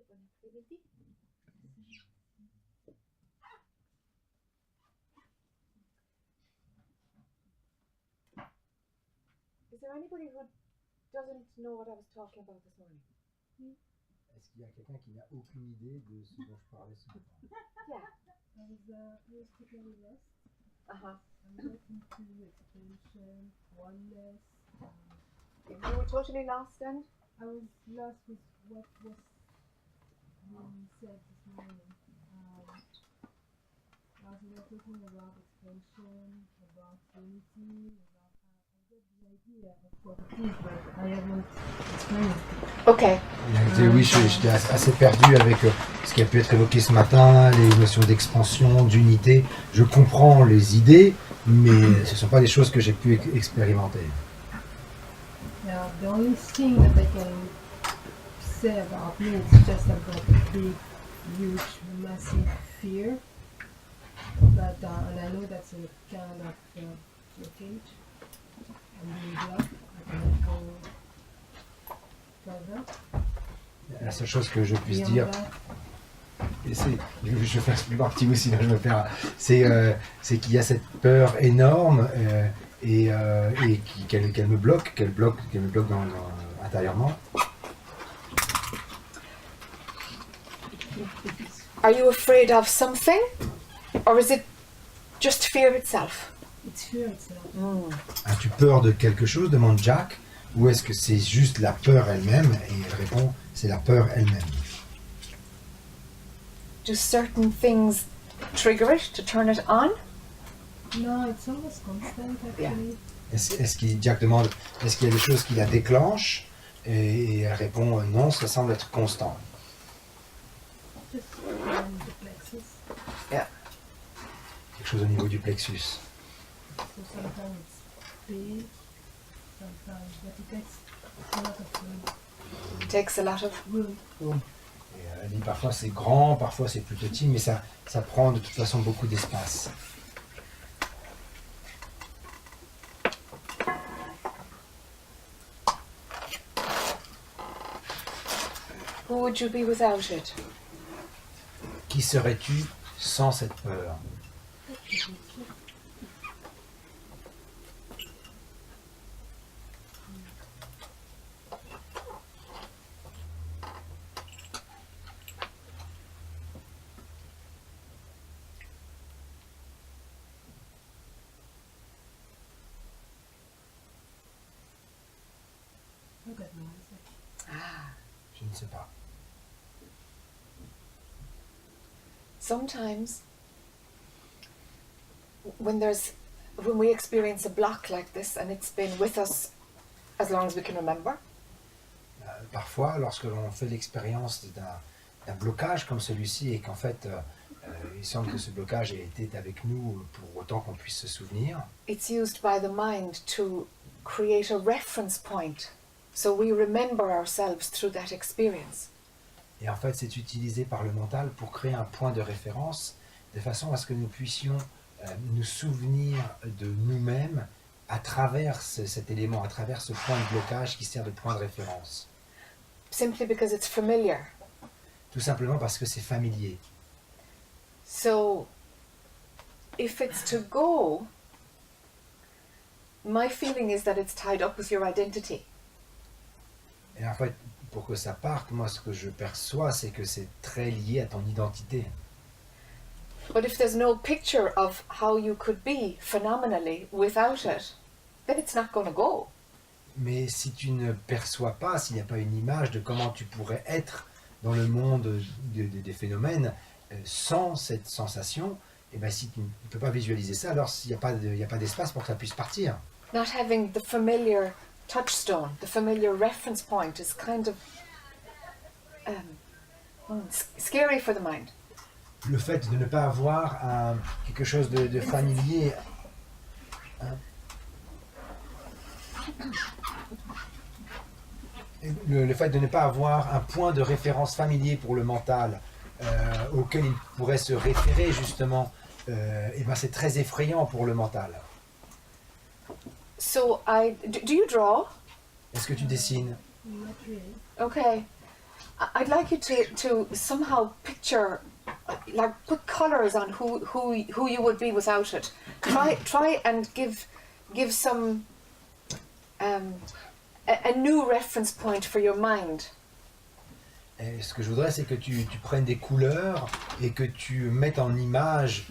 bon après-midi. Is there anybody who doesn't know what I was talking about this morning? Est-ce qu'il y a quelqu'un qui n'a aucune idée de ce dont je parlais ce matin? Yeah. I was taking a rest. Uh-huh. I'm looking to expansion, oneness. You were totally lost then? I was lost with what was being said this morning. As we were talking about expansion, about unity, about I get the idea of what it is, but I haven't explained it. Okay. Oui, j'étais assez perdu avec ce qui a pu être évoqué ce matin, les notions d'expansion, d'unité. Je comprends les idées, mais ce ne sont pas des choses que j'ai pu expérimenter. Now, the only thing that I can say about me is just about a big, huge, massive fear. But and I know that's a kind of blockage. I'm being blocked. I cannot go further. La seule chose que je puisse Beyond dire, that, et je fais plus partie aussi, là, je me perds, c'est qu'il y a cette peur énorme et qu'elle me bloque, intérieurement. Are you afraid of something? Or is it just fear itself? it's fear itself. As-tu peur de quelque chose, demande Jack, ou est-ce que c'est juste la peur elle-même? Et elle répond, c'est la peur elle-même. Do certain things trigger it to turn it on? No, it's almost constant actually. Jack demande, est-ce qu'il y a des choses qui la déclenchent? Et elle répond, non, ça semble être constant. Just around the plexus. Quelque chose au niveau du plexus. So sometimes it's big, sometimes, but it takes a lot of room. It takes a lot of Room. Et elle dit, parfois c'est grand, parfois c'est plus petit, mais ça prend de toute façon beaucoup d'espace. Who would you be without it? Qui serais-tu sans cette peur? Look at me. It's like, Je ne sais pas. Sometimes when we experience a block like this and it's been with us as long as we can remember, Parfois, lorsque l'on fait l'expérience d'un blocage comme celui-ci et qu'en fait, il semble que ce blocage ait été avec nous pour autant qu'on puisse se souvenir, it's used by the mind to create a reference point so we remember ourselves through that experience. et en fait, c'est utilisé par le mental pour créer un point de référence de façon à ce que nous puissions nous souvenir de nous-mêmes à travers cet élément, à travers ce point de blocage qui sert de point de référence. Simply because it's familiar. Tout simplement parce que c'est familier. So if it's to go, my feeling is that it's tied up with your identity. Et en fait, pour que ça parte, moi ce que je perçois, c'est que c'est très lié à ton identité. But if there's no picture of how you could be phenomenally without it, then it's not going to go. Mais si tu ne perçois pas, s'il n'y a pas une image de comment tu pourrais être dans le monde des phénomènes sans cette sensation, et ben si tu ne peux pas visualiser ça, alors il n'y a pas d'espace pour que ça puisse partir. Not having the familiar touchstone, the familiar reference point is kind of scary for the mind. Le fait de ne pas avoir quelque chose de familier, le fait de ne pas avoir un point de référence familier pour le mental auquel il pourrait se référer justement, et ben c'est très effrayant pour le mental. So do you draw? Est-ce que tu dessines? not really. Okay. I'd like you to somehow picture, like put colours on who you would be without it. Try and give some a new reference point for your mind. Et ce que je voudrais, c'est que tu prennes des couleurs et que tu mettes en image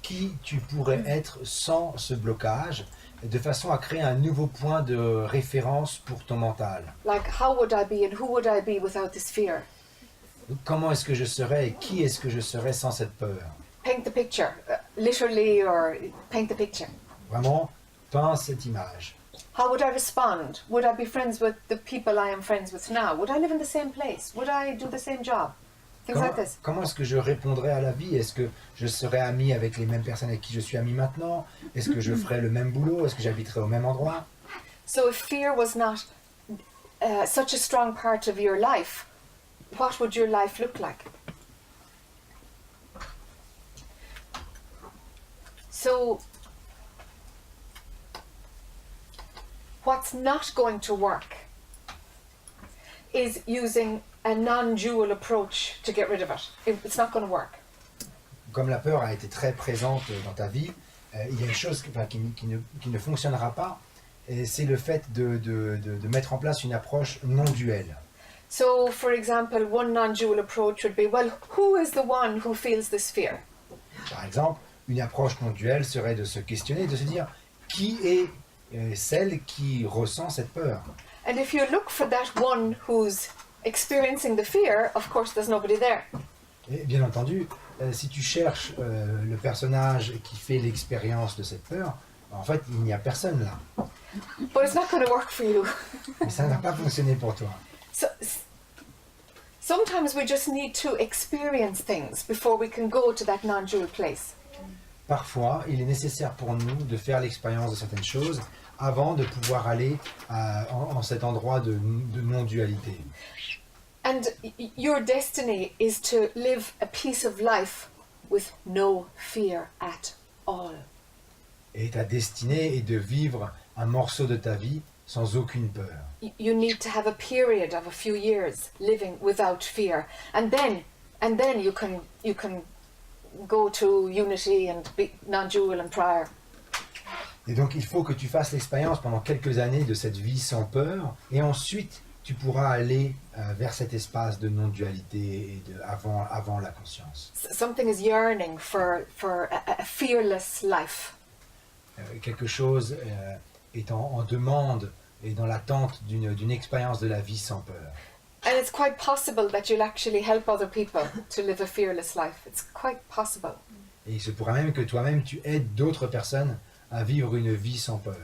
qui tu pourrais être sans ce blocage, de façon à créer un nouveau point de référence pour ton mental. Like, how would I be and who would I be without this fear? Comment est-ce que je serais et qui est-ce que je serais sans cette peur? Paint the picture, literally, or paint the picture. Vraiment, pense cette image. How would I respond? Would I be friends with the people I am friends with now? Would I live in the same place? Would I do the same job? Things like this. Comment est-ce que je répondrais à la vie? Est-ce que je serais ami avec les mêmes personnes avec qui je suis ami maintenant? Est-ce que je ferais le même boulot? Est-ce que j'habiterais au même endroit? So if fear was not such a strong part of your life, what would your life look like? So what's not going to work is using a non-dual approach to get rid of it. It's not going to work. Comme la peur a été très présente dans ta vie, il y a une chose qui ne fonctionnera pas, et c'est le fait de mettre en place une approche non duelle. So, for example, one non-dual approach would be, well, who is the one who feels this fear? Par exemple, une approche non duelle serait de se questionner, de se dire qui est celle qui ressent cette peur. And if you look for that one who's experiencing the fear, of course there's nobody there. Et bien entendu, si tu cherches le personnage qui fait l'expérience de cette peur, en fait, il n'y a personne là. But it's not going to work for you. Mais ça n'a pas fonctionné pour toi. So, sometimes we just need to experience things before we can go to that non-dual place. Parfois, il est nécessaire pour nous de faire l'expérience de certaines choses avant de pouvoir aller en cet endroit de non-dualité. And your destiny is to live a piece of life with no fear at all. Et ta destinée est de vivre un morceau de ta vie sans aucune peur. You need to have a period of a few years living without fear, and then you can go to unity and be non-dual and prior. Et donc il faut que tu fasses l'expérience pendant quelques années de cette vie sans peur, et ensuite tu pourras aller vers cet espace de non-dualité et avant la conscience. Something is yearning for a fearless life. Quelque chose est en demande et dans l'attente d'une expérience de la vie sans peur. And it's quite possible that you'll actually help other people to live a fearless life. It's quite possible. Et il se pourra même que toi-même tu aides d'autres personnes à vivre une vie sans peur.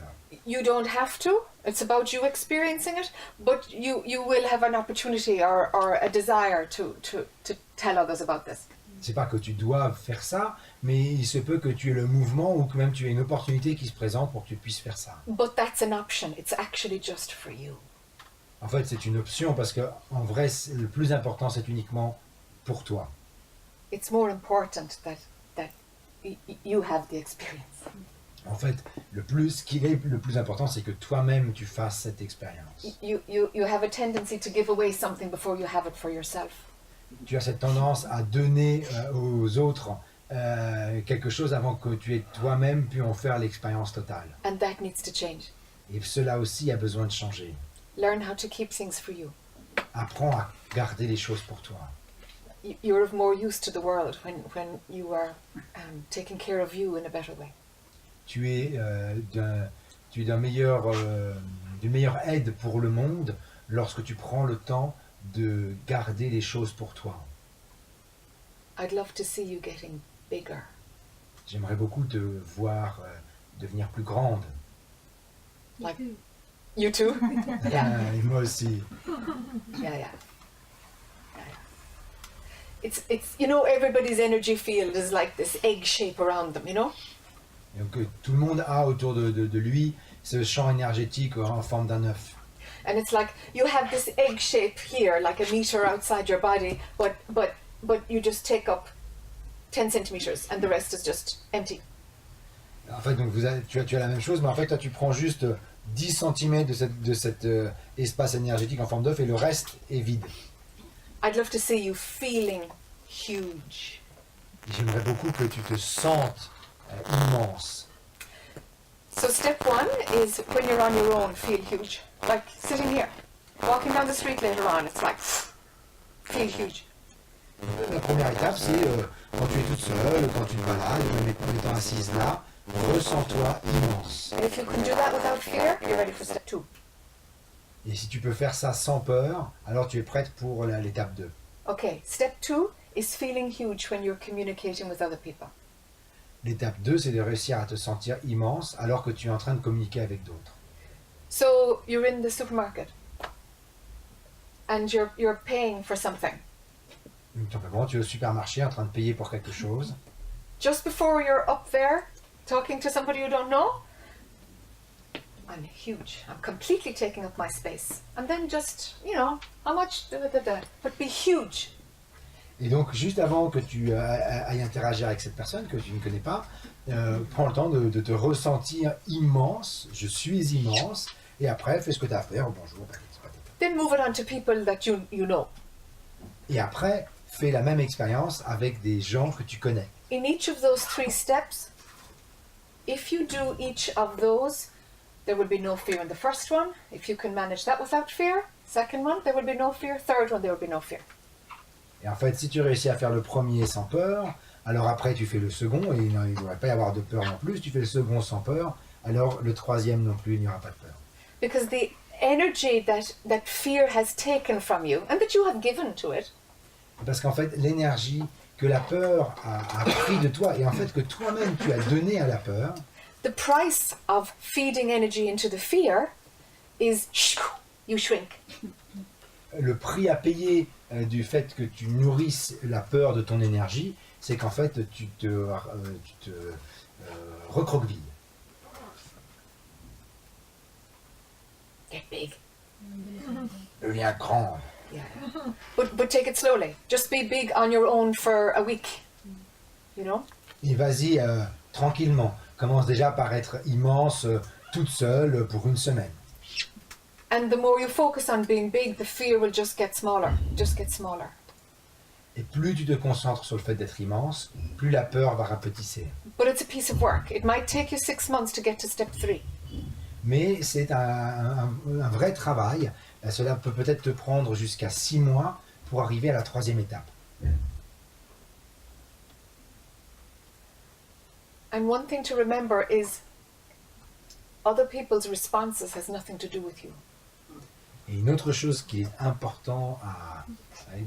You don't have to. It's about you experiencing it, but you will have an opportunity or a desire to tell others about this. C'est pas que tu dois faire ça, mais il se peut que tu aies le mouvement ou que même tu aies une opportunité qui se présente pour que tu puisses faire ça. But that's an option. It's actually just for you. En fait, c'est une option parce que en vrai, le plus important, c'est uniquement pour toi. It's more important that you have the experience. En fait, ce qui est le plus important, c'est que toi-même tu fasses cette expérience. You have a tendency to give away something before you have it for yourself. Tu as cette tendance à donner aux autres quelque chose avant que tu aies toi-même pu en faire l'expérience totale. And that needs to change. Et cela aussi a besoin de changer. Learn how to keep things for you. Apprends à garder les choses pour toi. You're of more use to the world when you are taking care of you in a better way. Tu es d'une meilleure aide pour le monde lorsque tu prends le temps de garder les choses pour toi. I'd love to see you getting bigger. J'aimerais beaucoup te voir devenir plus grande. Like you too? Yeah. Et moi aussi. Yeah. It's everybody's energy field is like this egg shape around them, you know? Et donc tout le monde a autour de lui ce champ énergétique en forme d'un œuf. And it's like you have this egg shape here, like a meter outside your body, but you just take up 10 centimeters and the rest is just empty. En fait, donc tu as la même chose, mais en fait, toi, tu prends juste 10 cm de cet espace énergétique en forme d'œuf et le reste est vide. I'd love to see you feeling huge. J'aimerais beaucoup que tu te sentes immense. So step one is when you're on your own, feel huge. Like sitting here, walking down the street later on, it's like, feel huge. La première étape, c'est quand tu es toute seule, quand tu te balades, même en étant assise là, ressens-toi immense. And if you can do that without fear, you're ready for step two. Et si tu peux faire ça sans peur, alors tu es prête pour l'étape 2. Okay, step two is feeling huge when you're communicating with other people. L'étape 2, c'est de réussir à te sentir immense alors que tu es en train de communiquer avec d'autres. So you're in the supermarket and you're paying for something. Donc, tout simplement, tu es au supermarché en train de payer pour quelque chose. Just before you're up there talking to somebody you don't know, I'm huge. I'm completely taking up my space. And then just, how much, but be huge. Et donc, juste avant que tu ailles interagir avec cette personne que tu ne connais pas, prends le temps de te ressentir immense, je suis immense, et après, fais ce que tu as à faire, bonjour, patati patata. Then move it on to people that you know. Et après, fais la même expérience avec des gens que tu connais. In each of those 3 steps, if you do each of those, there will be no fear in the first one. If you can manage that without fear, second one, there will be no fear. Third one, there will be no fear. Et en fait, si tu réussis à faire le premier sans peur, alors après tu fais le second, et il ne devrait pas y avoir de peur non plus. Tu fais le second sans peur, alors le troisième non plus, il n'y aura pas de peur. Because the energy that fear has taken from you and that you have given to it Parce qu'en fait, l'énergie que la peur a pris de toi, et en fait que toi-même tu as donné à la peur, the price of feeding energy into the fear is you shrink. le prix à payer du fait que tu nourrisses la peur de ton énergie, c'est qu'en fait tu te recroquevilles. Get big. Deviens grand. Yeah. But take it slowly. Just be big on your own for a week. Et vas-y tranquillement. Commence déjà par être immense toute seule pour une semaine. And the more you focus on being big, the fear will just get smaller. Just get smaller. Et plus tu te concentres sur le fait d'être immense, plus la peur va rapetisser. But it's a piece of work. It might take you 6 months to get to step 3. Mais c'est un vrai travail. Cela peut peut-être te prendre jusqu'à 6 mois pour arriver à la troisième étape. And one thing to remember is other people's responses has nothing to do with you. Et une autre chose qui est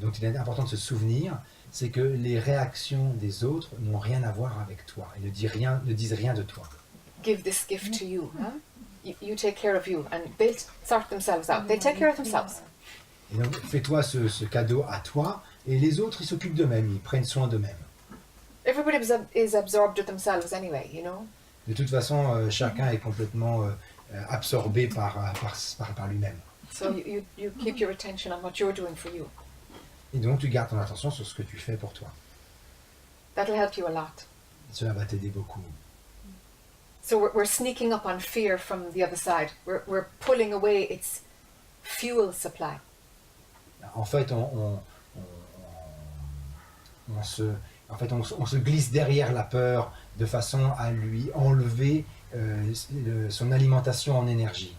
dont il est important de se souvenir, c'est que les réactions des autres n'ont rien à voir avec toi et ne disent rien de toi. Give this gift to you. Huh? You take care of you, and they'll sort themselves out. They take care of themselves. Et donc, fais-toi ce cadeau à toi, et les autres, ils s'occupent d'eux-mêmes, ils prennent soin d'eux-mêmes. Everybody is absorbed with themselves anyway, De toute façon, chacun est complètement absorbé par lui-même. So you keep your attention on what you're doing for you. Et donc, tu gardes ton attention sur ce que tu fais pour toi. That'll help you a lot. Cela va t'aider beaucoup. So we're sneaking up on fear from the other side. We're pulling away its fuel supply. En fait, on se glisse derrière la peur de façon à lui enlever son alimentation en énergie.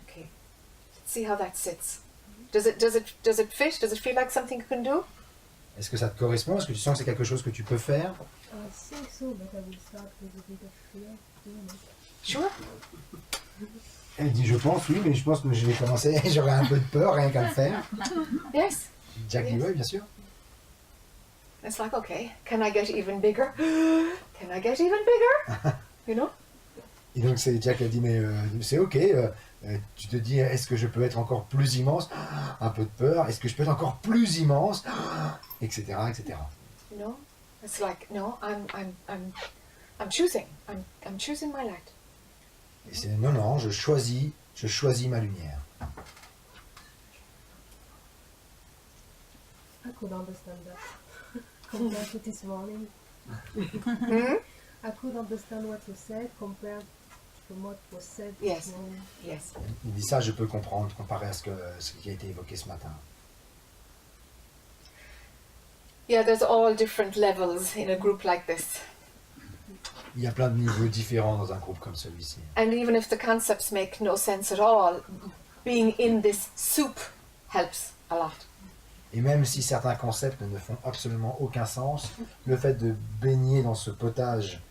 Okay. See how that sits. Does it fit? Does it feel like something you can do? Est-ce que ça te correspond? Est-ce que tu sens que c'est quelque chose que tu peux faire? I think so, but I will start with a bit of fear doing it. Sure. Elle dit je pense, oui, mais je pense que je vais commencer, j'aurai un peu de peur rien qu'à le faire. Yes. Jack dit oui, bien sûr. It's like, okay, can I get even bigger? Can I get even bigger? Et donc c'est Jack a dit mais c'est ok, tu te dis est-ce que je peux être encore plus immense? Un peu de peur, est-ce que je peux être encore plus immense? Etc. etc. It's like, no, I'm choosing. I'm choosing my light. Et c'est non, je choisis ma lumière. I could understand that compared to this morning. Hmm? I could understand what you said compared from what was said Yes. this morning. Yes. Il dit ça, je peux comprendre, comparé à ce qui a été évoqué ce matin. Yeah, there's all different levels in a group like this. Il y a plein de niveaux différents dans un groupe comme celui-ci. And even if the concepts make no sense at all, being in this soup helps a lot. Et même si certains concepts ne font absolument aucun sens, le fait de baigner dans ce potage,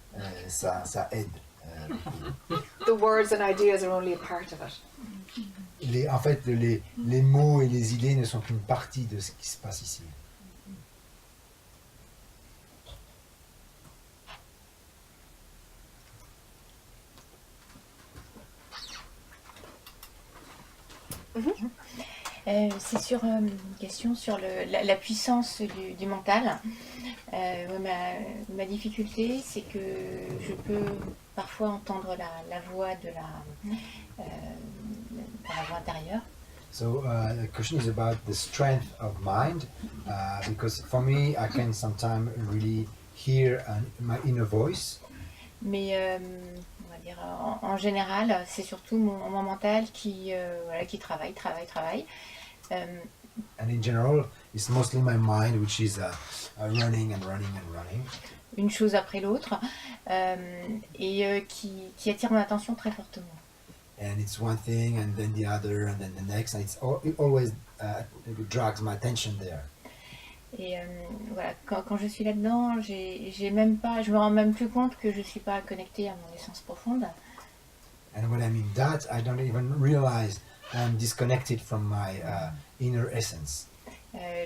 ça aide. The words and ideas are only a part of it. En fait, les mots et les idées ne sont qu'une partie de ce qui se passe ici. C'est sur une question sur la puissance du mental. Ma difficulté, c'est que je peux parfois entendre la voix de la voix intérieure. So the question is about the strength of mind, because for me, I can sometimes really hear my inner voice. Mais on va dire en général, c'est surtout mon mental qui travaille. And in general, it's mostly my mind which is running and running and running. Une chose après l'autre, et qui attire mon attention très fortement. And it's one thing and then the other and then the next, and it always drags my attention there. Et voilà, quand je suis là-dedans, je me rends même plus compte que je suis pas connectée à mon essence profonde. And when I'm in that, I don't even realize I'm disconnected from my inner essence.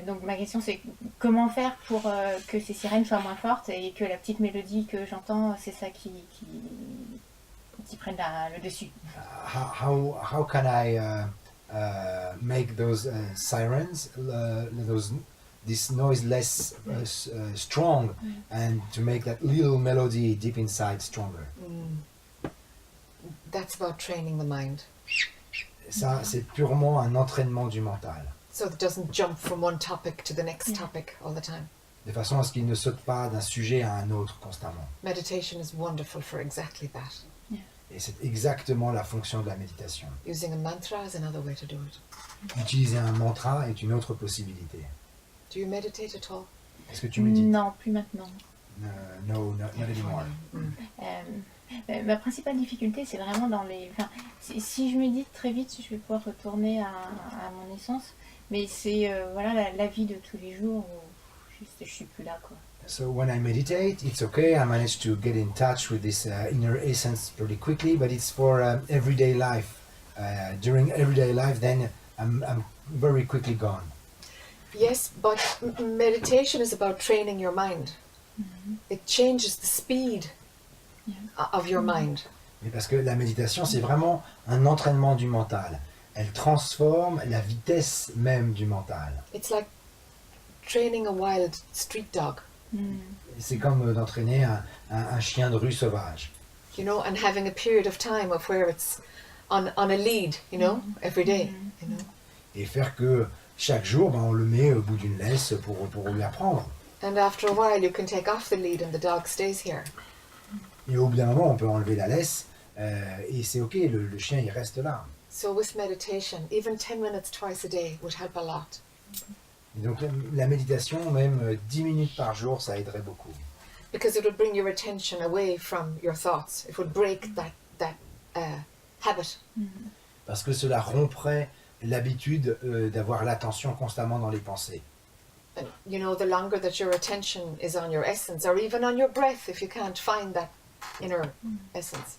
Donc ma question c'est comment faire pour que ces sirènes soient moins fortes et que la petite mélodie que j'entends, c'est ça qui prenne le dessus. How can I make those sirens, this noise less strong, and to make that little melody deep inside stronger? That's about training the mind. Ça, c'est purement un entraînement du mental, So it doesn't jump from one topic to the next topic all the time. de façon à ce qu'il ne saute pas d'un sujet à un autre constamment. Meditation is wonderful for exactly that. Et c'est exactement la fonction de la méditation. Using a mantra is another way to do it. Utiliser un mantra est une autre possibilité. Do you meditate at all? Est-ce que tu médites? Non, plus maintenant. No, not anymore. Ma principale difficulté, c'est vraiment dans les... Enfin, si je médite très vite, je vais pouvoir retourner à mon essence. Mais c'est voilà, la vie de tous les jours où juste, je suis plus là, quoi. So when I meditate, it's okay. I manage to get in touch with this inner essence pretty quickly, but it's for everyday life. During everyday life, then I'm very quickly gone. Yes, but meditation is about training your mind. It changes the speed of your mind. Mais parce que la méditation, c'est vraiment un entraînement du mental. Elle transforme la vitesse même du mental. It's like training a wild street dog, C'est comme d'entraîner un chien de rue sauvage. you know, and having a period of time of where it's on a lead, you know, every day, you know. Et faire que chaque jour, on le met au bout d'une laisse pour lui apprendre. And after a while, you can take off the lead and the dog stays here. Et au bout d'un moment, on peut enlever la laisse et c'est ok, le chien il reste là. So with meditation, even 10 minutes twice a day would help a lot. Et donc la méditation, même 10 minutes par jour, ça aiderait beaucoup. Because it would bring your attention away from your thoughts. It would break that habit. Parce que cela romprait l'habitude d'avoir l'attention constamment dans les pensées. And, you know, the longer that your attention is on your essence, or even on your breath, if you can't find that inner essence.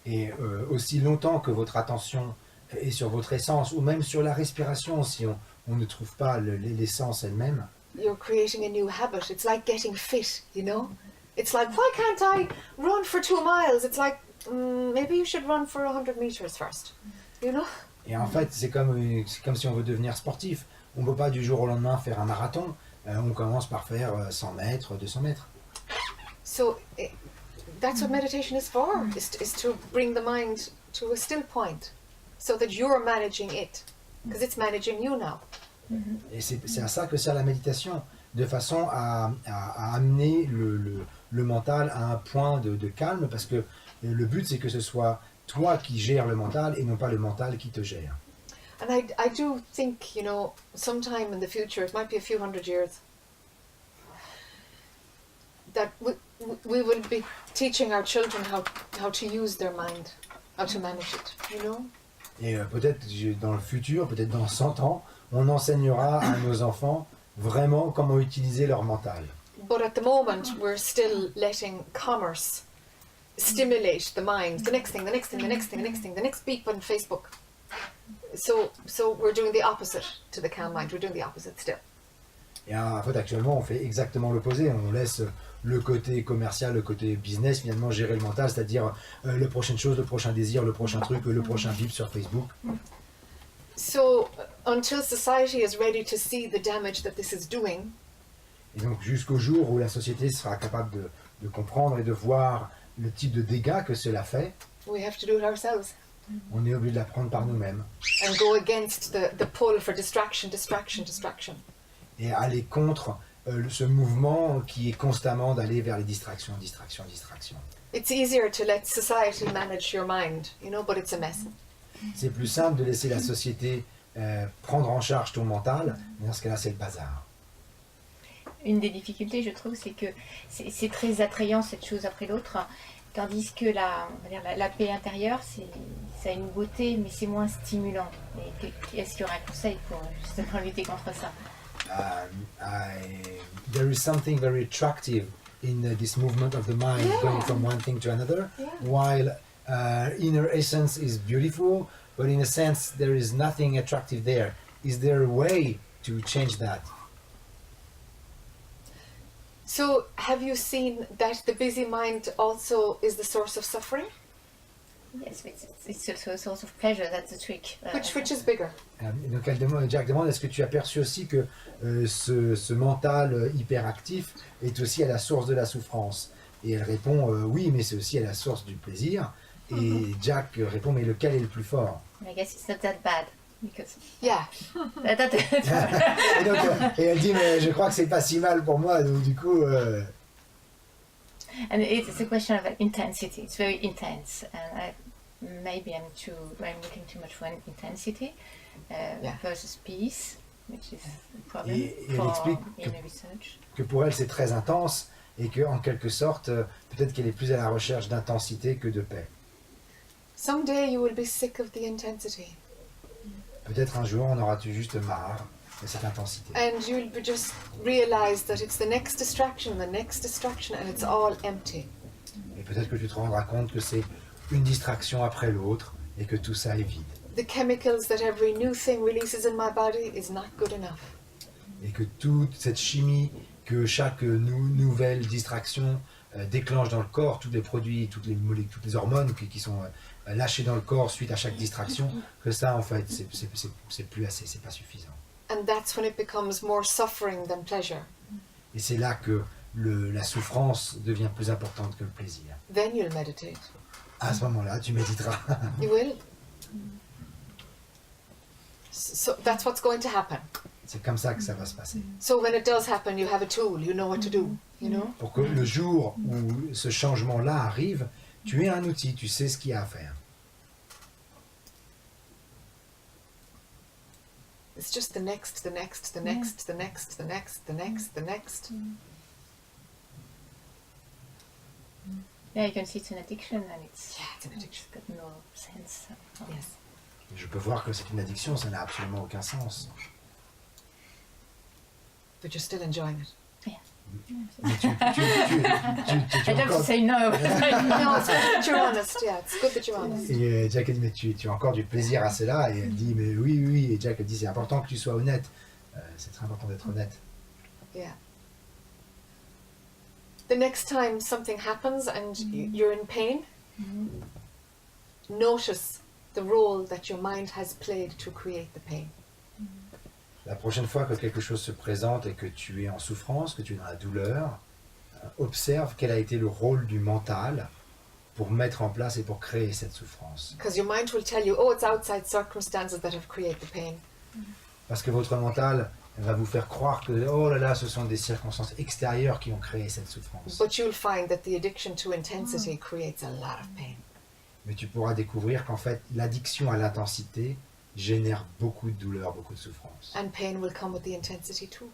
Et aussi longtemps que votre attention est sur votre essence, ou même sur la respiration, si on ne trouve pas l'essence elle-même, You're creating a new habit. It's like getting fit, you know? It's like, why can't I run for 2 miles? It's like, maybe you should run for 100 meters first, you know? et en fait c'est comme si on veut devenir sportif. On ne peut pas du jour au lendemain faire un marathon, on commence par faire 100 mètres, 200 mètres. So that's what meditation is for, is to bring the mind to a still point so that you're managing it, because it's managing you now. Et c'est à ça que sert la méditation, de façon à amener le mental à un point de calme, parce que le but c'est que ce soit toi qui gères le mental et non pas le mental qui te gère. And I do think, you know, sometime in the future, it might be a few hundred years, that we will be teaching our children how to use their mind, how to manage it, you know? Et peut-être dans le futur, peut-être dans 100 ans, on enseignera à nos enfants vraiment comment utiliser leur mental. But at the moment, we're still letting commerce stimulate the mind. The next thing, the next thing, the next thing, the next thing, the next beep on Facebook. So we're doing the opposite to the calm mind. We're doing the opposite still. Et en fait, actuellement, on fait exactement l'opposé. On laisse le côté commercial, le côté business, finalement, gérer le mental, c'est-à-dire la prochaine chose, le prochain désir, le prochain truc, le prochain bip sur Facebook. So until society is ready to see the damage that this is doing, Et donc, jusqu'au jour où la société sera capable de comprendre et de voir le type de dégâts que cela fait, we have to do it ourselves on est obligé de l'apprendre par nous-mêmes and go against the pull for distraction, distraction, distraction. et aller contre ce mouvement qui est constamment d'aller vers les distractions, distractions, distractions. It's easier to let society manage your mind, you know, but it's a mess. C'est plus simple de laisser la société prendre en charge ton mental, mais dans ce cas-là, c'est le bazar. Une des difficultés, je trouve, c'est que c'est très attrayant cette chose après l'autre, tandis que on va dire la paix intérieure, ça a une beauté, mais c'est moins stimulant. Et est-ce qu'il y aurait un conseil pour justement lutter contre ça? There is something very attractive in this movement of the mind, going from one thing to another, while inner essence is beautiful, but in a sense there is nothing attractive there. Is there a way to change that? So have you seen that the busy mind also is the source of suffering? Yes, it's also a source of pleasure, that's the trick. Which is bigger? Donc Jack demande, est-ce que tu as perçu aussi que ce mental hyperactif est aussi à la source de la souffrance? Et elle répond, oui, mais c'est aussi à la source du plaisir. Et Jack répond, mais lequel est le plus fort? I guess it's not that bad. Because Yeah. et elle dit, mais je crois que c'est pas si mal pour moi, donc du coup... And it's a question of intensity. It's very intense, and maybe I'm looking too much for intensity versus peace, which is a problem Et elle for explique inner research. que pour elle c'est très intense et qu'en quelque sorte, peut-être qu'elle est plus à la recherche d'intensité que de paix. Someday you will be sick of the intensity. Peut-être un jour on aura juste marre de cette intensité. And you'll just realize that it's the next distraction, and it's all empty. Et peut-être que tu te rendras compte que c'est une distraction après l'autre et que tout ça est vide. The chemicals that every new thing releases in my body is not good enough. Et que toute cette chimie que chaque nouvelle distraction déclenche dans le corps, tous les produits, toutes les molécules, toutes les hormones qui sont lâchées dans le corps suite à chaque distraction, que ça en fait c'est plus assez, c'est pas suffisant. And that's when it becomes more suffering than pleasure. Et c'est là que la souffrance devient plus importante que le plaisir. Then you'll meditate. À ce moment-là, tu méditeras. You will. So that's what's going to happen. C'est comme ça que ça va se passer. So when it does happen, you have a tool. You know what to do. You know. Pour que le jour où ce changement-là arrive, tu aies un outil, tu sais ce qu'il y a à faire. It's just the next, the next, the next, the next, the next, the next, the next. Yeah, you can see it's an addiction, and it's It's an addiction. got no sense. Yes. Et je peux voir que c'est une addiction, ça n'a absolument aucun sens. But you're still enjoying it. Mais tu I don't encore... say no. No, it's good that you're honest. Yeah, it's good that you're honest. Et Jack a dit, mais tu as encore du plaisir à cela. Et elle dit, mais oui, oui. Et Jack a dit, c'est important que tu sois honnête. C'est très important d'être honnête. Yeah. The next time something happens and you're in pain, notice the role that your mind has played to create the pain. La prochaine fois que quelque chose se présente et que tu es en souffrance, que tu es dans la douleur, observe quel a été le rôle du mental pour mettre en place et pour créer cette souffrance. Because your mind will tell you, oh, it's outside circumstances that have created the pain. Parce que votre mental va vous faire croire que, oh là là, ce sont des circonstances extérieures qui ont créé cette souffrance. But you'll find that the addiction to intensity creates a lot of pain. Mais tu pourras découvrir qu'en fait, l'addiction à l'intensité génère beaucoup de douleur, beaucoup de souffrance. And pain will come with the intensity too.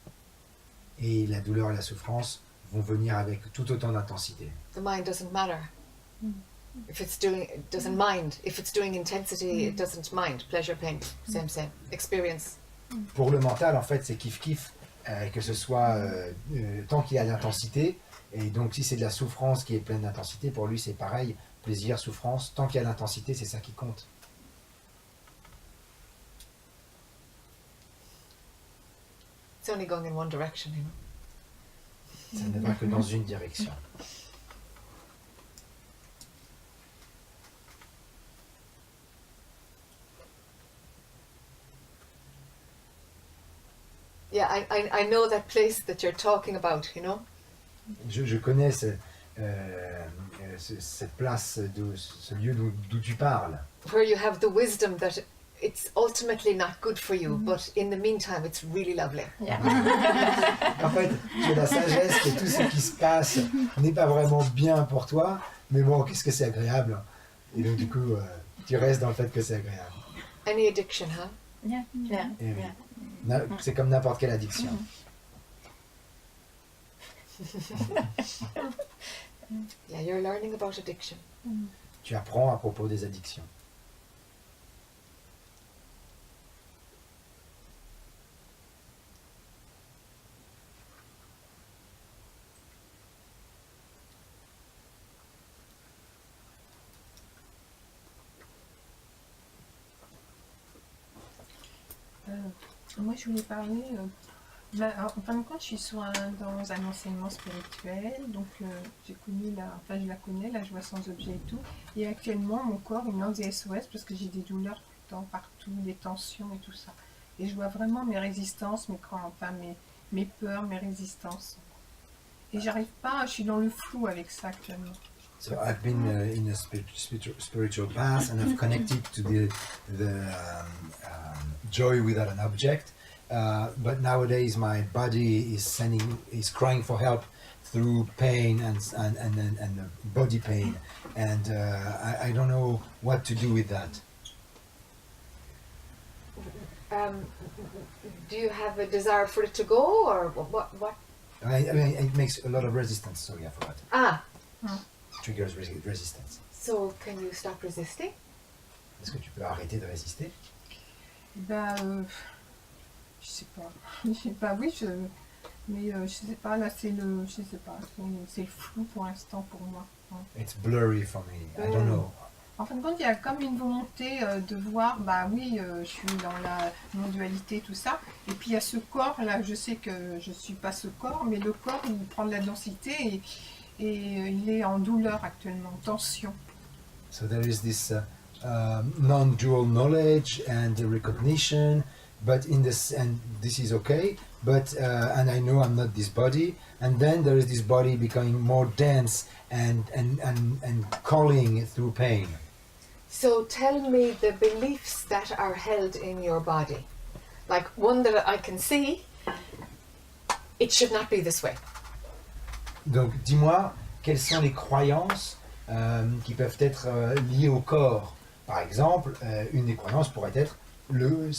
Et la douleur et la souffrance vont venir avec tout autant d'intensité. The mind doesn't matter. If it's doing, it doesn't mind. If it's doing intensity, it doesn't mind. Pleasure, pain, same. Experience. Pour le mental, en fait, c'est kiff-kiff, que ce soit tant qu'il y a l'intensité. Et donc, si c'est de la souffrance qui est pleine d'intensité, pour lui, c'est pareil. Plaisir, souffrance, tant qu'il y a l'intensité, c'est ça qui compte. It's only going in one direction, you know. Ça ne va que dans une direction. Yeah, I know that place that you're talking about, you know. Je connais cette place, ce lieu d'où tu parles. Where you have the wisdom that it's ultimately not good for you, but in the meantime, it's really lovely. Yeah. En fait, tu as la sagesse que tout ce qui se passe n'est pas vraiment bien pour toi, mais bon, qu'est-ce que c'est agréable. Et donc, du coup, tu restes dans le fait que c'est agréable. Any addiction, huh? Yeah. Yeah. Et oui. Yeah. C'est comme n'importe quelle addiction. Yeah, you're learning about addiction. Tu apprends à propos des addictions. Moi, je voulais parler. En fin de compte, je suis dans un enseignement spirituel, donc j'ai connu je la connais, la joie sans objet et tout. Et actuellement, mon corps, il lance des SOS parce que j'ai des douleurs tout le temps, partout, des tensions et tout ça. Et je vois vraiment mes résistances, mes peurs, mes résistances. Et j'arrive pas, je suis dans le flou avec ça actuellement. So I've been in a spiritual path, and I've connected to the joy without an object. But nowadays, my body is crying for help through pain and body pain, and I don't know what to do with that. Do you have a desire for it to go, or what? I mean, it makes a lot of resistance. Sorry, I forgot. Ah, Triggers resistance. so can you stop resisting? Est-ce que tu peux arrêter de résister? Je sais pas. Je sais pas, oui, mais je sais pas, là c'est le flou pour l'instant pour moi. It's blurry for me. I don't know. En fin de compte, il y a comme une volonté de voir, je suis dans la non-dualité, tout ça. Et puis il y a ce corps, là, je sais que je suis pas ce corps, mais le corps, il prend de la densité et il est en douleur actuellement, en tension. So there is this non-dual knowledge and recognition, but and this is okay. But and I know I'm not this body. And then there is this body becoming more dense and calling through pain. So tell me the beliefs that are held in your body. Like one that I can see, it should not be this way. Donc dis-moi, quelles sont les croyances qui peuvent être liées au corps? Par exemple, une des croyances pourrait être le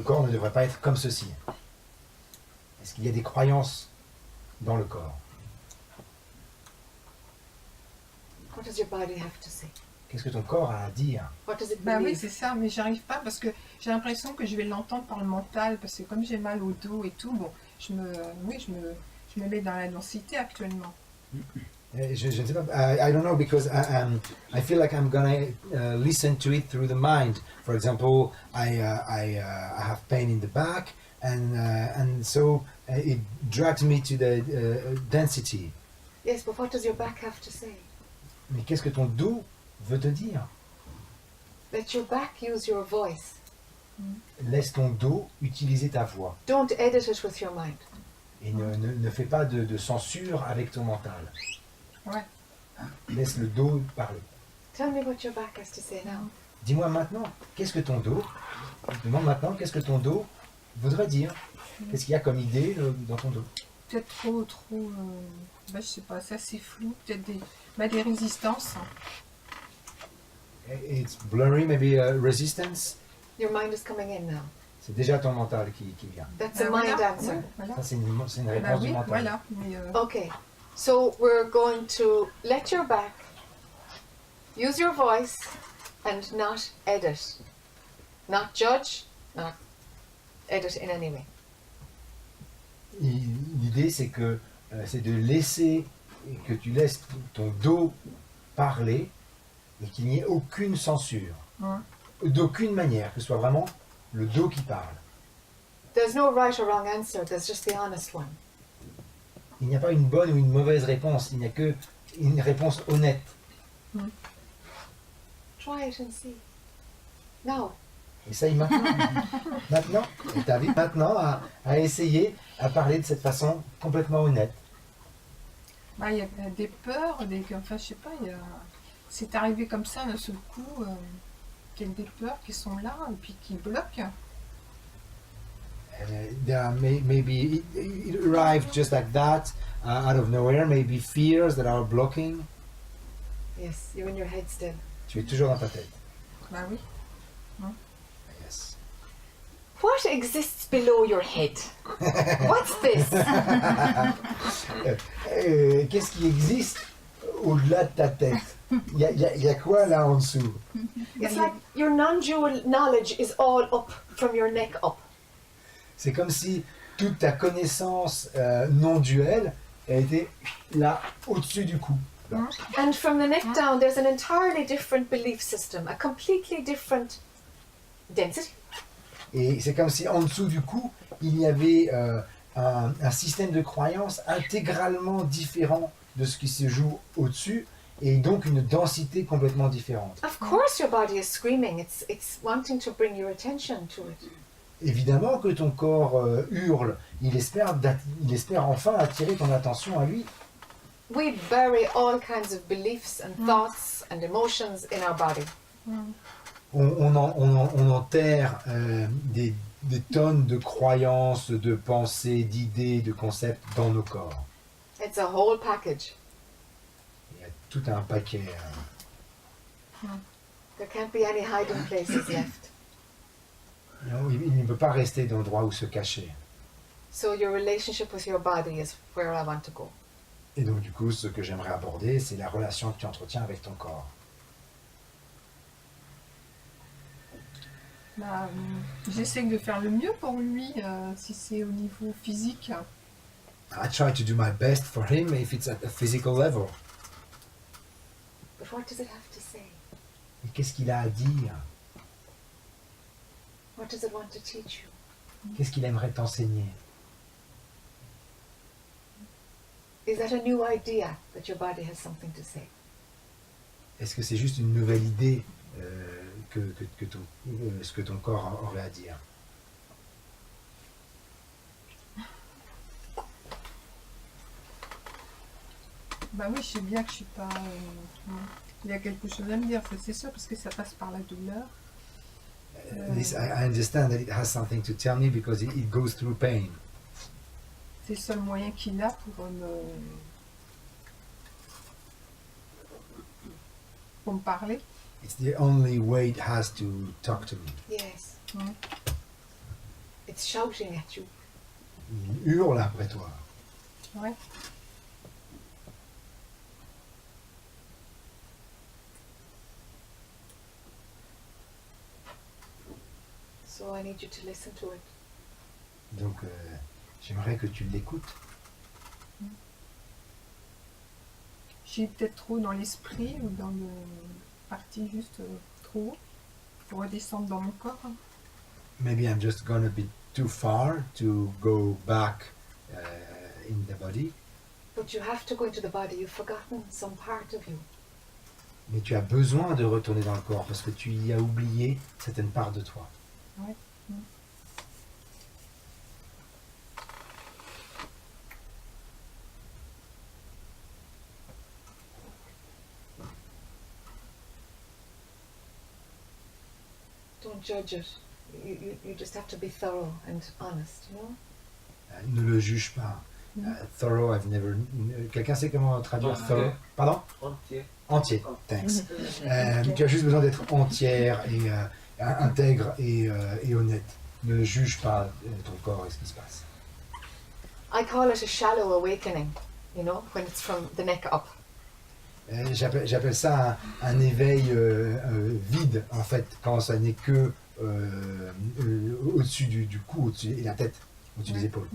corps ne devrait pas être comme ceci. Est-ce qu'il y a des croyances dans le corps? What does your body have to say? Qu'est-ce que ton corps a à dire? What does it Oui, believe? c'est ça, mais j'arrive pas parce que j'ai l'impression que je vais l'entendre par le mental, parce que comme j'ai mal au dos et tout, bon, je me mets dans la densité actuellement. Je ne sais pas. I don't know because I feel like I'm gonna listen to it through the mind. For example, I have pain in the back, and so it drags me to the density. Yes, but what does your back have to say? Mais qu'est-ce que ton dos veut te dire? Let your back use your voice. Laisse ton dos utiliser ta voix Don't edit it with your mind. et ne fais pas de censure avec ton mental. Ouais. Laisse le dos parler. Tell me what your back has to say now. Dis-moi maintenant, qu'est-ce que ton dos, demande maintenant, qu'est-ce que ton dos voudrait dire? Qu'est-ce qu'il y a comme idée dans ton dos? Peut-être trop, je sais pas, c'est assez flou, peut-être des résistances. It's blurry, maybe resistance. Your mind is coming in now. C'est déjà ton mental qui vient. That's a mind voilà, answer. ouais, voilà. Ça, c'est une Bah réponse oui, du mental. voilà. Mais, Okay, so we're going to let your back use your voice and not edit, not judge, not edit in any way. L'idée, c'est que c'est de laisser, que tu laisses ton dos parler et qu'il n'y ait aucune censure, d'aucune manière, que ce soit vraiment le dos qui parle. There's no right or wrong answer, there's just the honest one. Il n'y a pas une bonne ou une mauvaise réponse, il n'y a que une réponse honnête. Try it and see. Now, Essaye maintenant. Maintenant, et t'invite maintenant à essayer à parler de cette façon complètement honnête. bah, il y a des peurs, enfin, je sais pas, c'est arrivé comme ça d'un seul coup, qu'il y a des peurs qui sont là et puis qui bloquent. There are maybe it arrived just like that, out of nowhere, maybe fears that are blocking. yes, you're in your head still. Tu es toujours dans ta tête. Bah oui. Yes. What exists below your head? What's this? Qu'est-ce qui existe au-delà de ta tête? Il y a quoi là en dessous? It's like your non-dual knowledge is all up from your neck up. C'est comme si toute ta connaissance non duelle était là, au-dessus du cou. And from the neck down, there's an entirely different belief system, a completely different density. Et c'est comme si en dessous du cou, il y avait un système de croyance intégralement différent de ce qui se joue au-dessus, et donc une densité complètement différente. Of course, your body is screaming. It's wanting to bring your attention to it. Évidemment que ton corps hurle, il espère enfin attirer ton attention à lui. We bury all kinds of beliefs and thoughts and emotions in our body. On enterre des tonnes de croyances, de pensées, d'idées, de concepts dans nos corps. It's a whole package. Il y a tout un paquet. There can't be any hiding places left. Il ne peut pas rester d'endroit où se cacher. So your relationship with your body is where I want to go. Et donc du coup, ce que j'aimerais aborder, c'est la relation que tu entretiens avec ton corps. Bah, j'essaie de faire le mieux pour lui, si c'est au niveau physique. I try to do my best for him if it's at a physical level. But what does it have to say? Et qu'est-ce qu'il a à dire? What does it want to teach you? Qu'est-ce qu'il aimerait t'enseigner? Is that a new idea that your body has something to say? Est-ce que c'est juste une nouvelle idée ce que ton corps aurait à dire? Bah oui, je sais bien que je suis pas... il y a quelque chose à me dire, ça, c'est sûr, parce que ça passe par la douleur. I understand that it has something to tell me because it goes through pain. C'est le seul moyen qu'il a pour me parler. It's the only way it has to talk to me. Yes. Mm. It's shouting at you. Il hurle après toi. Ouais. So I need you to listen to it. Donc j'aimerais que tu l'écoutes. J'ai peut-être trop dans l'esprit ou dans le parti juste trop haut pour redescendre dans mon corps. Maybe I'm just gonna be too far to go back in the body. But you have to go into the body. You've forgotten some part of you. Mais tu as besoin de retourner dans le corps parce que tu y as oublié certaines parts de toi. Ouais. Mm. Don't judge it. You just have to be thorough and honest, you know? Ne le juge pas. Thorough, I've never... Quelqu'un sait comment traduire Entier. thorough? Pardon? Entier. Entier, thanks. Tu as juste besoin d'être entière et intègre et honnête. Ne juge pas ton corps et ce qui se passe. I call it a shallow awakening, you know, when it's from the neck up. J'appelle ça un éveil vide, en fait, quand ça n'est que au-dessus du cou, au-dessus et la tête, au-dessus des épaules.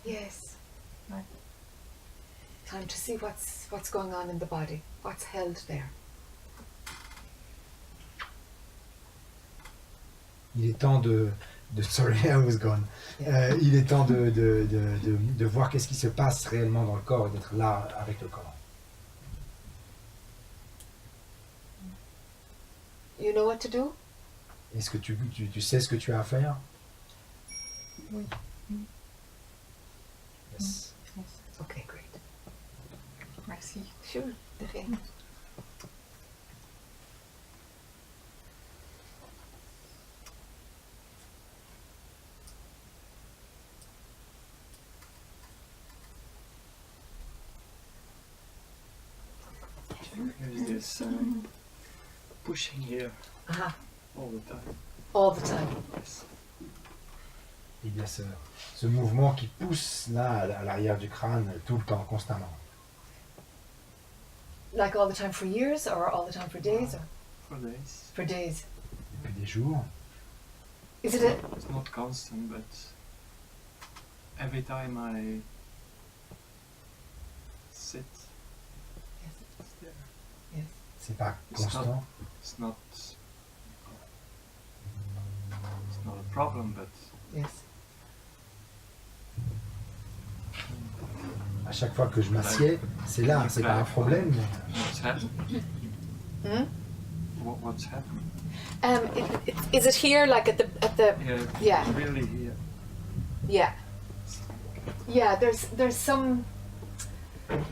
Yes. Right. Time to see what's going on in the body, what's held there. Il est temps sorry, I was gone. Il est temps de voir qu'est-ce qui se passe réellement dans le corps et d'être là avec le corps. You know what to do? Est-ce que tu sais ce que tu as à faire? Oui. Yes. Okay, great. Merci. Sure. De rien. There's this pushing here Aha. all the time. All the time. Yes. Il y a ce mouvement qui pousse là à l'arrière du crâne tout le temps, constamment. Like all the time for years or all the time for days or For days. for days. Depuis des jours. Is it a It's not constant, but every time I sit, it's there. C'est pas It's constant. It's not a problem, but yes. À chaque fois que je m'assieds, c'est là, c'est pas un problème. Mais what's happening? Hmm? What's happening? Is it here like at the Yeah, Yeah. really here. yeah. Yeah, there's some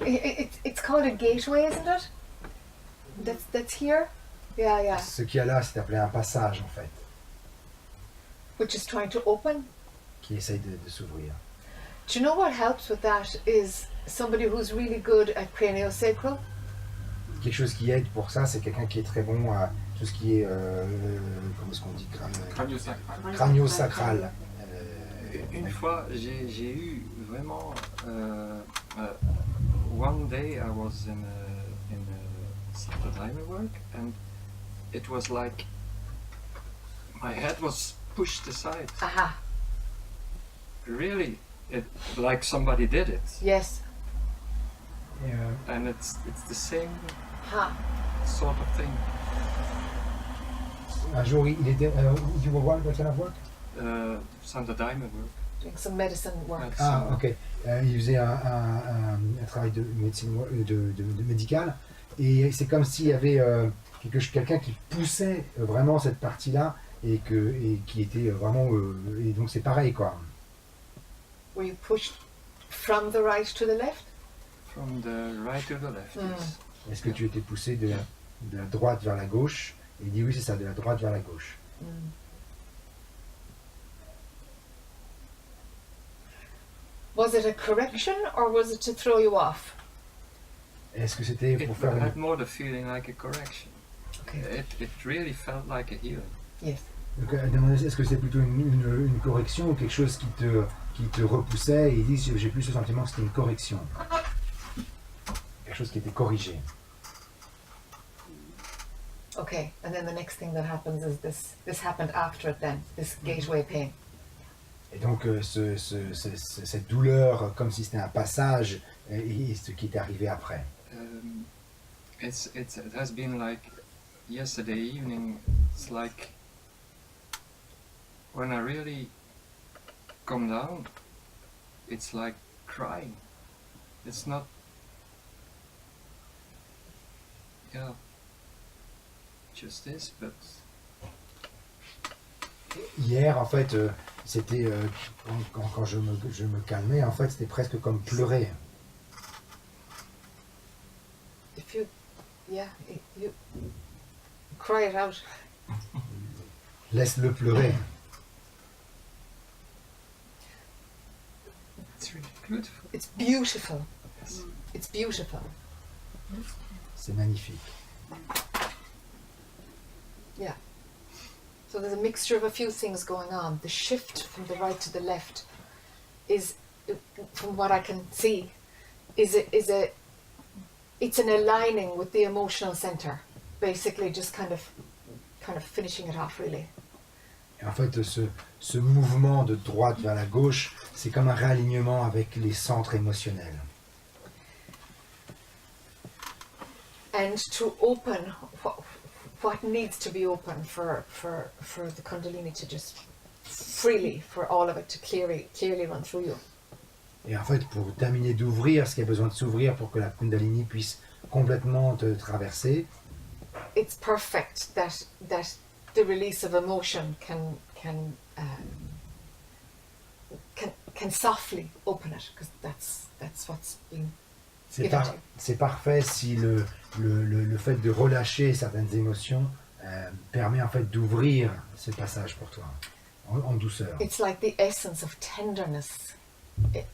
it's called a gateway, isn't it? That's here? Yeah. ce qu'il y a là, c'est appelé un passage en fait, Which is trying to open. qui essaye de s'ouvrir. Do you know what helps with that is somebody who's really good at craniosacral? Quelque chose qui aide pour ça, c'est quelqu'un qui est très bon à tout ce qui est, comment est-ce qu'on dit, crânio-sacral. Une fois, j'ai eu vraiment. One day I was in a Saturday work, and it was like my head was pushed aside. Aha. Really, like somebody did it, Yes. and it's the same Ha. sort of thing. Un jour, il était. You were what kind of work? Saturday work. Doing some medicine work. Ah, ok. Il faisait un travail de médecine, de médical, et c'est comme s'il y avait quelqu'un qui poussait vraiment cette partie-là et qui était vraiment. Et donc c'est pareil quoi. Were you pushed from the right to the left? From the right to the left. Yes. Est-ce que tu étais poussé de la droite vers la gauche? Et il dit oui, c'est ça, de la droite vers la gauche. Was it a correction or was it to throw you off? Est-ce que c'était It pour faire had more the feeling like a correction. Okay. It really felt like a healing. Yes. Donc, est-ce que c'est plutôt une correction ou quelque chose qui te repoussait et il dit j'ai plus le sentiment que c'était une correction. Quelque chose qui était corrigé. Okay. And then the next thing that happens is this happened after it then, this gateway pain. Et donc cette douleur comme si c'était un passage et ce qui est arrivé après. It has been like yesterday evening. It's like when I really come down, it's like crying. It's not, just this, but Hier en fait c'était quand je me calmais en fait c'était presque comme pleurer. If you, you cry it out. Laisse-le pleurer. it's really beautiful. It's beautiful. Yes. It's beautiful. C'est magnifique. Yeah. So there's a mixture of a few things going on. The shift from the right to the left is, from what I can see, it's an aligning with the emotional center. Basically, just kind of finishing it off, really. Et en fait, ce mouvement de droite vers la gauche, c'est comme un réalignement avec les centres émotionnels. And to open what needs to be open for the Kundalini to just freely, for all of it to clearly run through you. Et en fait, pour terminer d'ouvrir ce qui a besoin de s'ouvrir pour que la Kundalini puisse complètement te traverser, It's perfect that the release of emotion can softly open it, because that's what's being c'est given to you. c'est parfait si le fait de relâcher certaines émotions permet en fait d'ouvrir ce passage pour toi, en douceur. It's like the essence of tenderness.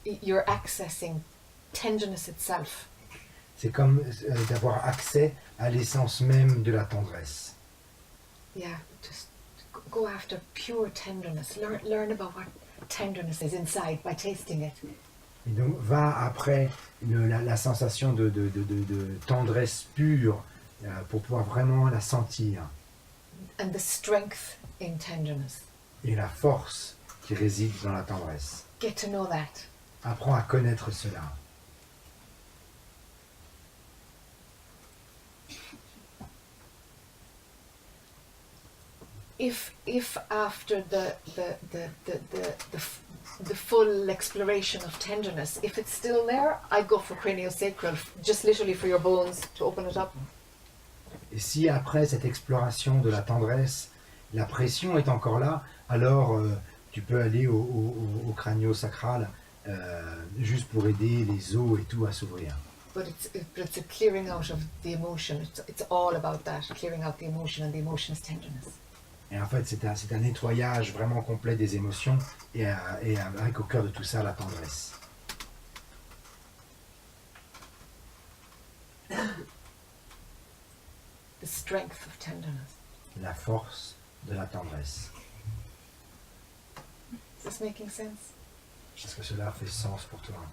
You're accessing tenderness itself. C'est comme d'avoir accès à l'essence même de la tendresse. Yeah, just go after pure tenderness. Learn about what tenderness is inside by tasting it. Et donc va après la sensation de tendresse pure pour pouvoir vraiment la sentir. And the strength in tenderness. Et la force qui réside dans la tendresse. Get to know that. Apprends à connaître cela. If after the full exploration of tenderness, if it's still there, I go for craniosacral, just literally for your bones to open it up. Et si après cette exploration de la tendresse, la pression est encore là, alors tu peux aller au crânio-sacral juste pour aider les os et tout à s'ouvrir. But it's a clearing out of the emotion. It's all about that, clearing out the emotion, and the emotion is tenderness. Et en fait, c'est un nettoyage vraiment complet des émotions et avec au cœur de tout ça la tendresse. The strength of tenderness. La force de la tendresse. Is this making sense? Est-ce que cela fait sens pour toi?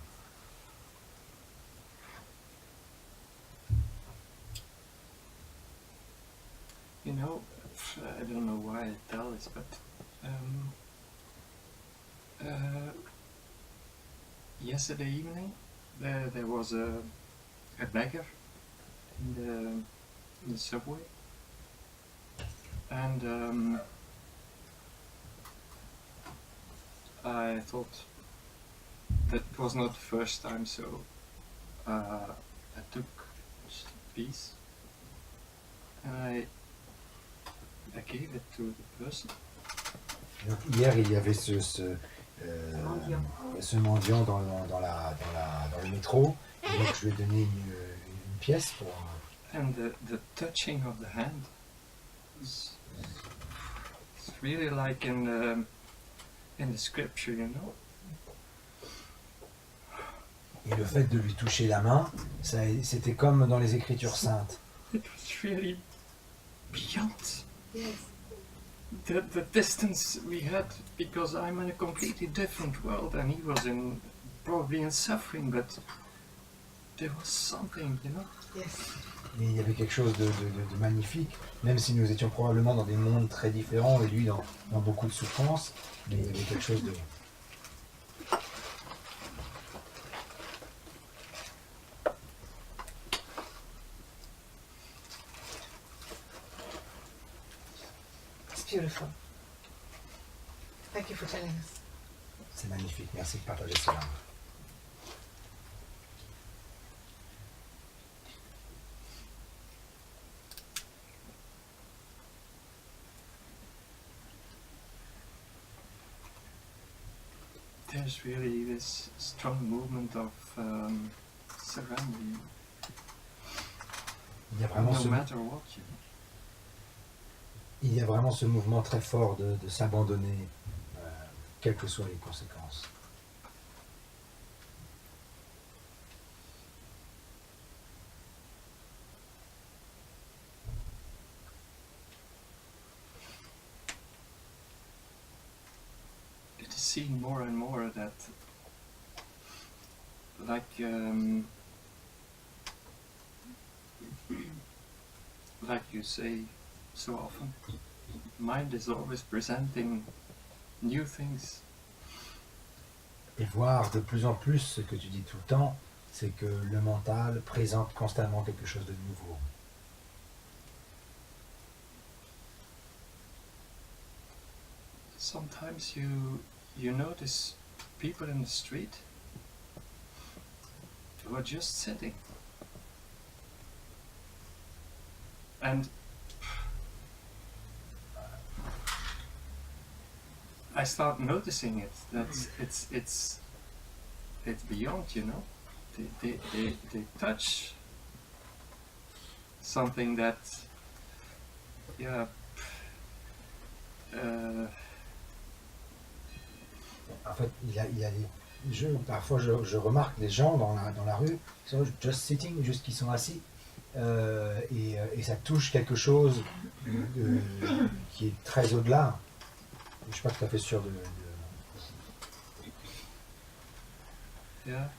You know, I don't know why I tell this, but yesterday evening there was a beggar in the subway, and I thought that was not the first time, so I took a piece and I gave it to the person. Donc, hier, il y avait ce mendiant dans le métro, et donc je lui ai donné une pièce pour... And the touching of the hand is it's really like in the scripture, you know. Et le fait de lui toucher la main, c'était comme dans les Écritures saintes. It was really beyond Yes. the distance we had, because I'm in a completely different world and he was probably in suffering, but there was something, you know. Yes. Et il y avait quelque chose de magnifique, même si nous étions probablement dans des mondes très différents et lui dans beaucoup de souffrance, mais il y avait quelque chose de... It's beautiful. Thank you for telling us. C'est magnifique, merci de partager cela. There's really this strong movement of surrendering, Il y a vraiment no ce... matter what, you know. Il y a vraiment ce mouvement très fort de s'abandonner, quelles que soient les conséquences. seeing more and more that, like you say so often, mind is always presenting new things. Et voir de plus en plus ce que tu dis tout le temps, c'est que le mental présente constamment quelque chose de nouveau. Sometimes you notice people in the street who are just sitting. And I start noticing it, that it's beyond, you know. They touch something that, yeah, En fait, il y a parfois je remarque des gens dans la rue qui sont just sitting, juste qui sont assis, et ça touche quelque chose qui est très au-delà. Je ne suis pas tout à fait sûr de... yeah.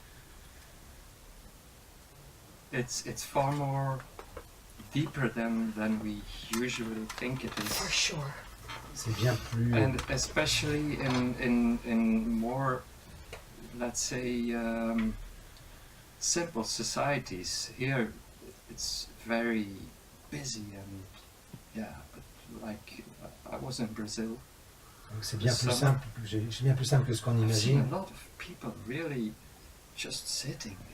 It's far more deeper than we usually think it is. For sure. C'est bien plus... And especially in more, let's say, simple societies. Here, it's very busy and yeah. But like I was in Brazil. Donc c'est bien plus simple. C'est bien plus simple que ce qu'on I've seen imagine. a lot of people really just sitting there.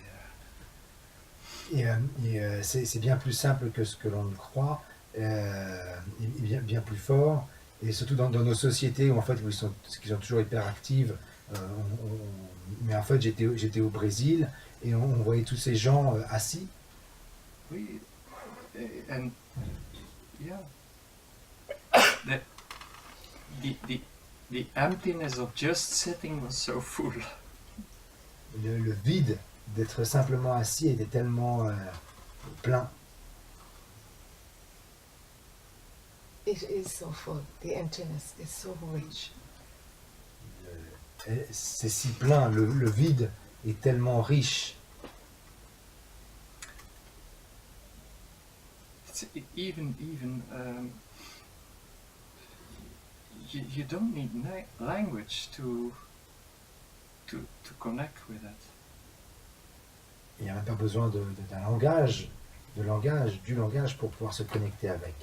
Et c'est bien plus simple que ce que l'on ne croit, et bien plus fort. Et surtout dans nos sociétés où en fait qui sont toujours hyper actives. Mais en fait j'étais au Brésil et on voyait tous ces gens assis. We and yeah, the emptiness of just sitting was so full. Le vide d'être simplement assis était tellement plein. It is so full. The emptiness is so rich. C'est si plein, le vide est tellement riche. It's even you don't need language to connect with it. Il n'y a même pas besoin d'un langage, du langage pour pouvoir se connecter avec.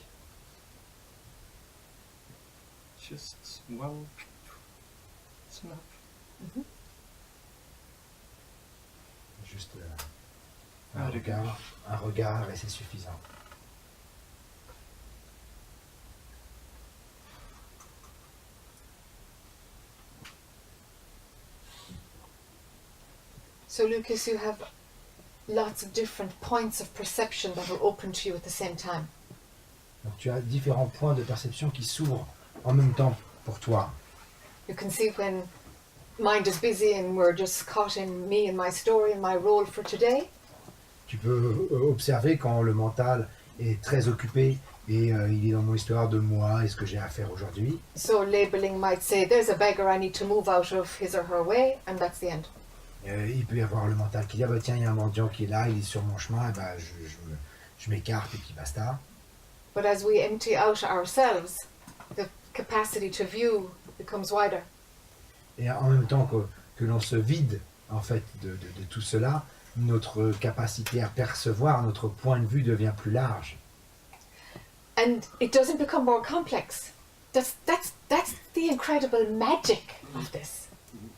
Just well, it's enough. Juste Ah, un regard et c'est suffisant. So, Lucas, you have lots of different points of perception that are open to you at the same time. Donc tu as différents points de perception qui s'ouvrent en même temps pour toi. You can see when mind is busy and we're just caught in me and my story and my role for today. Tu peux observer quand le mental est très occupé et il est dans mon histoire de moi et ce que j'ai à faire aujourd'hui. So labeling might say, there's a beggar, I need to move out of his or her way, and that's the end. Il peut y avoir le mental qui dit ah bah tiens il y a un mendiant qui est là, il est sur mon chemin, et bah, je m'écarte et puis basta. But as we empty out ourselves, the capacity to view becomes wider. Et en même temps que l'on se vide en fait de tout cela, notre capacité à percevoir, notre point de vue devient plus large. And it doesn't become more complex. That's the incredible magic of this.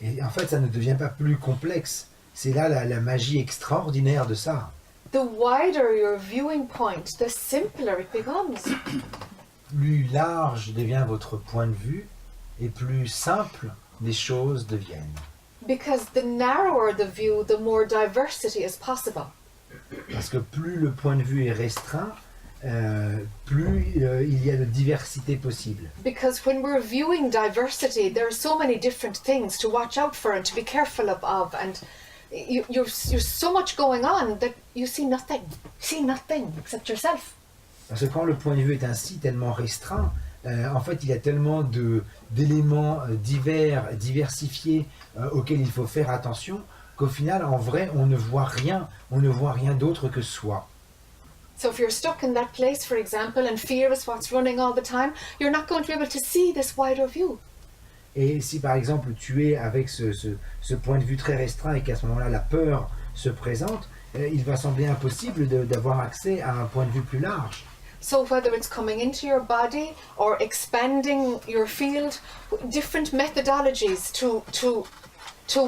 Et en fait ça ne devient pas plus complexe. C'est là la magie extraordinaire de ça. The wider your viewing point, the simpler it becomes. Plus large devient votre point de vue et plus simple les choses deviennent. Because the narrower the view, the more diversity is possible. Parce que plus le point de vue est restreint, plus il y a de diversité possible. Because when we're viewing diversity, there are so many different things to watch out for and to be careful of, and you're so much going on that you see nothing except yourself. Parce que quand le point de vue est ainsi tellement restreint, en fait, il y a tellement d'éléments divers, diversifiés auxquels il faut faire attention qu'au final, en vrai, on ne voit rien d'autre que soi. So if you're stuck in that place, for example, and fear is what's running all the time, you're not going to be able to see this wider view. Et si par exemple tu es avec ce point de vue très restreint et qu'à ce moment-là la peur se présente, il va sembler impossible d'avoir accès à un point de vue plus large. So whether it's coming into your body or expanding your field, different methodologies to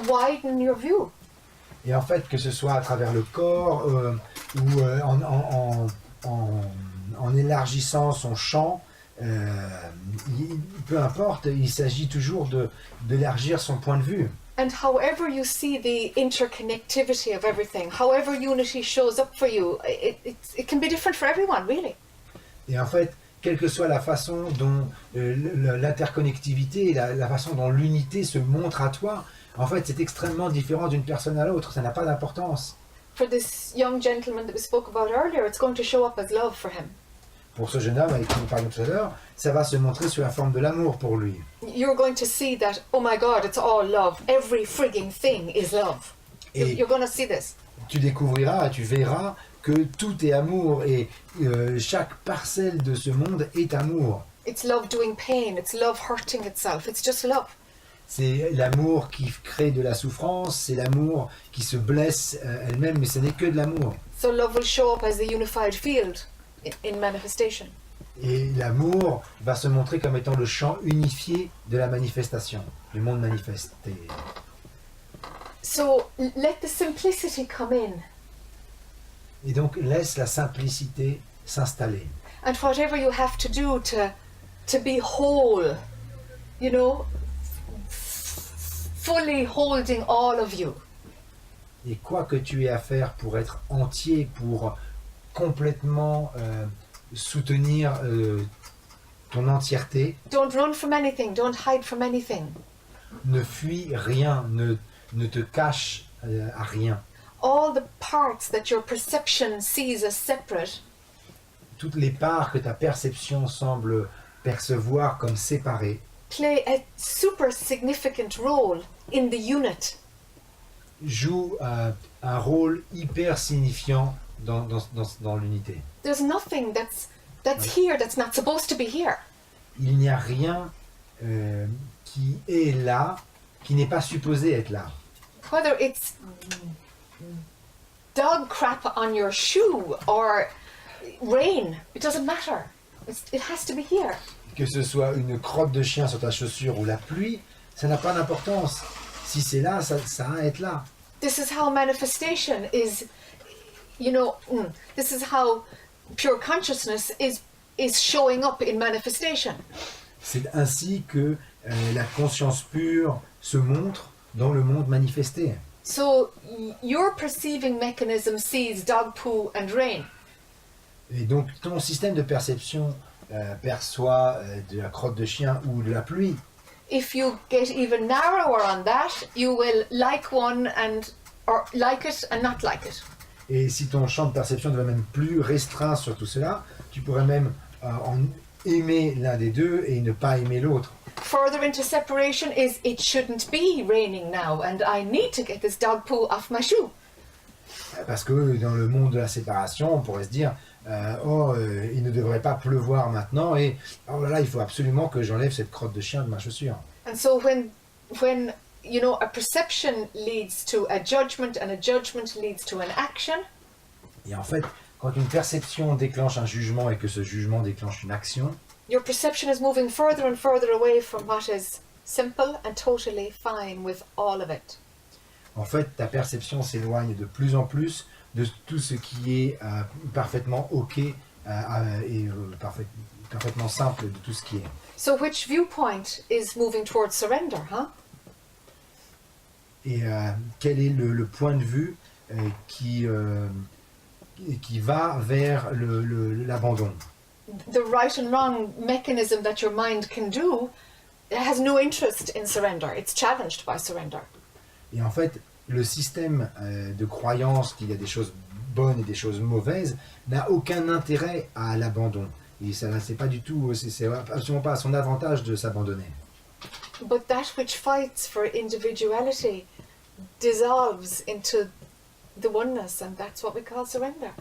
widen your view. Et en fait, que ce soit à travers le corps ou en élargissant son champ, peu importe, il s'agit toujours d'élargir son point de vue. And however you see the interconnectivity of everything, however unity shows up for you, it can be different for everyone, really. Et en fait, quelle que soit la façon dont l'interconnectivité, la façon dont l'unité se montre à toi, en fait, c'est extrêmement différent d'une personne à l'autre, ça n'a pas d'importance. For this young gentleman that we spoke about earlier, it's going to show up as love for him. Pour ce jeune homme avec qui nous parlions tout à l'heure, ça va se montrer sous la forme de l'amour pour lui. You're going to see that, oh my God, it's all love. Every frigging thing is love. Et You're going to see this. tu découvriras, tu verras que tout est amour et chaque parcelle de ce monde est amour. It's love doing pain. It's love hurting itself. It's just love. C'est l'amour qui crée de la souffrance, c'est l'amour qui se blesse elle-même, mais ce n'est que de l'amour. So love will show up as the unified field in manifestation. Et l'amour va se montrer comme étant le champ unifié de la manifestation, du monde manifesté. So let the simplicity come in. Et donc laisse la simplicité s'installer. And whatever you have to do to be whole, you know, fully holding all of you. Et quoi que tu aies à faire pour être entier, pour complètement soutenir ton entièreté, Don't run from anything. Don't hide from anything. ne fuis rien, ne te cache à rien. All the parts that your perception sees as separate, Toutes les parts que ta perception semble percevoir comme séparées play a super significant role in the unit. jouent un rôle hyper signifiant dans l'unité. There's nothing that's here that's not supposed to be here. Il n'y a rien qui est là, qui n'est pas supposé être là. Whether it's dog crap on your shoe or rain, it doesn't matter. It has to be here. Que ce soit une crotte de chien sur ta chaussure ou la pluie, ça n'a pas d'importance. Si c'est là, ça a à être là. This is how manifestation is, you know, this is how pure consciousness is showing up in manifestation. C'est ainsi que la conscience pure se montre dans le monde manifesté. So your perceiving mechanism sees dog poo and rain. Et donc ton système de perception perçoit de la crotte de chien ou de la pluie. If you get even narrower on that, you will like one or like it and not like it. Et si ton champ de perception devient même plus restreint sur tout cela, tu pourrais même en aimer l'un des deux et ne pas aimer l'autre. Further into separation is it shouldn't be raining now and I need to get this dog poo off my shoe. Parce que dans le monde de la séparation, on pourrait se dire il ne devrait pas pleuvoir maintenant et oh là là, il faut absolument que j'enlève cette crotte de chien de ma chaussure. And so when you know a perception leads to a judgment and a judgment leads to an action, Et en fait, quand une perception déclenche un jugement et que ce jugement déclenche une action, your perception is moving further and further away from what is simple and totally fine with all of it. en fait, ta perception s'éloigne de plus en plus de tout ce qui est parfaitement OK et parfaitement simple de tout ce qui est. So which viewpoint is moving towards surrender, huh? Et quel est le point de vue qui va vers l'abandon? The right and wrong mechanism that your mind can do has no interest in surrender. It's challenged by surrender. Et en fait, le système de croyance qu'il y a des choses bonnes et des choses mauvaises n'a aucun intérêt à l'abandon. Et ça, c'est pas du tout, c'est absolument pas à son avantage de s'abandonner. But that which fights for individuality dissolves into the oneness, and that's what we call surrender.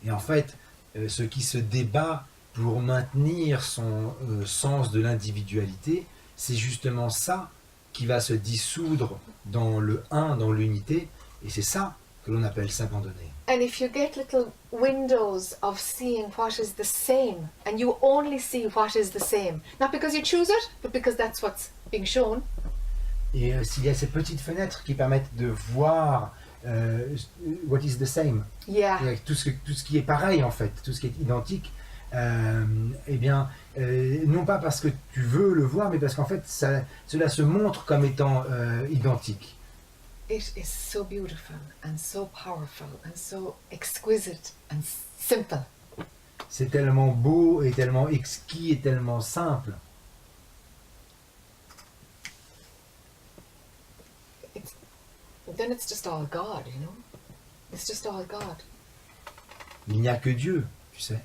Et en fait, ce qui se débat pour maintenir son sens de l'individualité, c'est justement ça qui va se dissoudre dans le un, dans l'unité, et c'est ça que l'on appelle s'abandonner. And if you get little windows of seeing what is the same, and you only see what is the same, not because you choose it, but because that's what's being shown, Et s'il y a ces petites fenêtres qui permettent de voir what is the same, yeah, avec tout ce qui est pareil en fait, tout ce qui est identique, eh bien, non pas parce que tu veux le voir, mais parce qu'en fait, cela se montre comme étant identique. it is so beautiful and so powerful and so exquisite and simple. C'est tellement beau et tellement exquis et tellement simple. Then it's just all God, you know? It's just all God. Il n'y a que Dieu, tu sais.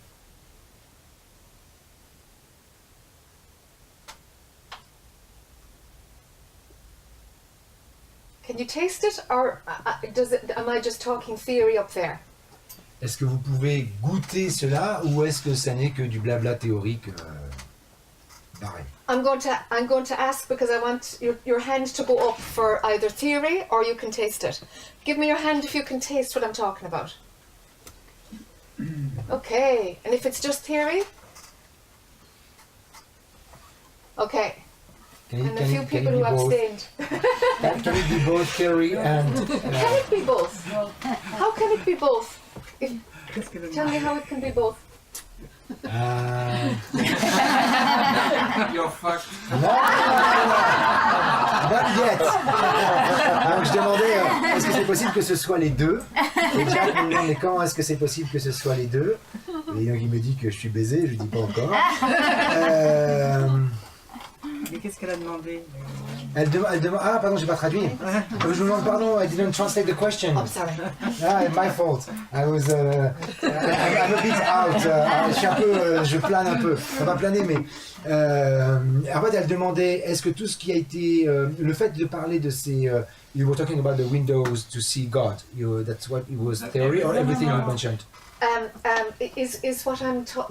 Can you taste it, or am I just talking theory up there? Est-ce que vous pouvez goûter cela ou est-ce que ça n'est que du blabla théorique pareil? I'm going to ask because I want your hand to go up for either theory or you can taste it. Give me your hand if you can taste what I'm talking about. Okay, and if it's just theory? Okay, and a few people who abstained. Can it be both theory and... Can it be both? How can it be both? Tell me how it can be both. You're fucked. Non, not yet. Donc je demandais, est-ce que c'est possible que ce soit les deux? Et Jack me demande, mais quand est-ce que c'est possible que ce soit les deux? Et donc il me dit que je suis baisé, je lui dis pas encore. Mais qu'est-ce qu'elle a demandé? Elle demande, ah pardon, j'ai pas traduit. Je vous demande pardon, I didn't translate the question. I'm sorry. Ah, my fault. I'm a bit out. Je suis un peu, je plane un peu. Ça va planer, mais en fait, elle demandait, est-ce que tout ce qui a été, le fait de parler de ces, you were talking about the windows to see God. That's what it was theory or everything you mentioned. Is what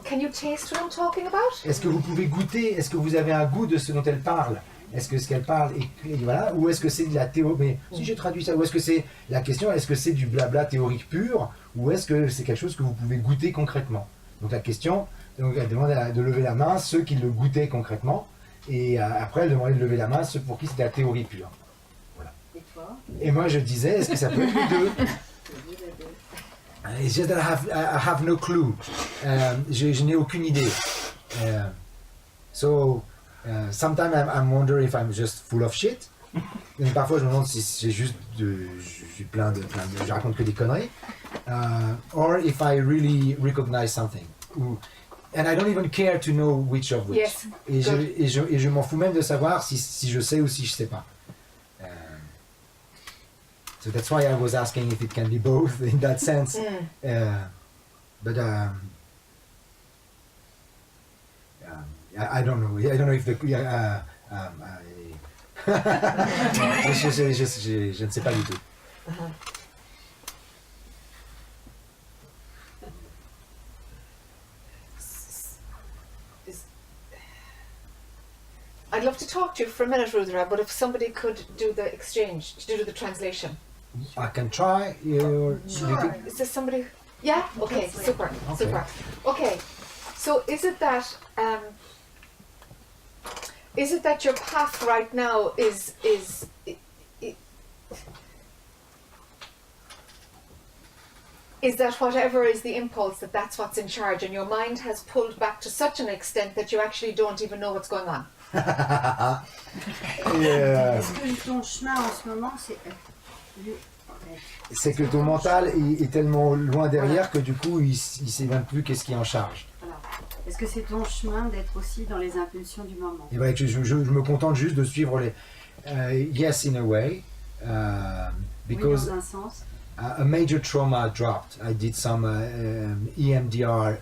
can you taste what I'm talking about? Est-ce que vous pouvez goûter? Est-ce que vous avez un goût de ce dont elle parle? Est-ce que ce qu'elle parle et voilà, ou est-ce que c'est de la théorie? Mais si je traduis ça, ou est-ce que c'est la question? Est-ce que c'est du blabla théorique pur, ou est-ce que c'est quelque chose que vous pouvez goûter concrètement? Donc la question, donc elle demande de lever la main ceux qui le goûtaient concrètement, et après elle demandait de lever la main ceux pour qui c'était la théorie pure. Voilà. Et moi je disais, est-ce que ça peut être les deux? It's just that I have no clue. Je n'ai aucune idée. Sometimes I'm wondering if I'm just full of shit. Et parfois je me demande si c'est juste je suis plein de, je raconte que des conneries. Or if I really recognize something. And I don't even care to know which of which. Yes. Et je m'en fous même de savoir si je sais ou si je sais pas. So that's why I was asking if it can be both in that sense. But I don't know. I don't know if the je ne sais pas du tout. I'd love to talk to you for a minute, Rudra, but if somebody could do the exchange, do the translation. I can try. Sure. Is there somebody? Yeah? Okay, super, Okay. super. Okay, so is it that your path right now is that whatever is the impulse, that's what's in charge, and your mind has pulled back to such an extent that you actually don't even know what's going on? Est-ce que ton chemin en ce moment, C'est que ton mental est tellement loin derrière que du coup il sait même plus qu'est-ce qui est en charge. voilà. Est-ce que c'est ton chemin d'être aussi dans les impulsions du moment? Et ben, je me contente juste de suivre les. Yes, in a way, Oui, because dans un sens. a major trauma dropped. I did some EMDR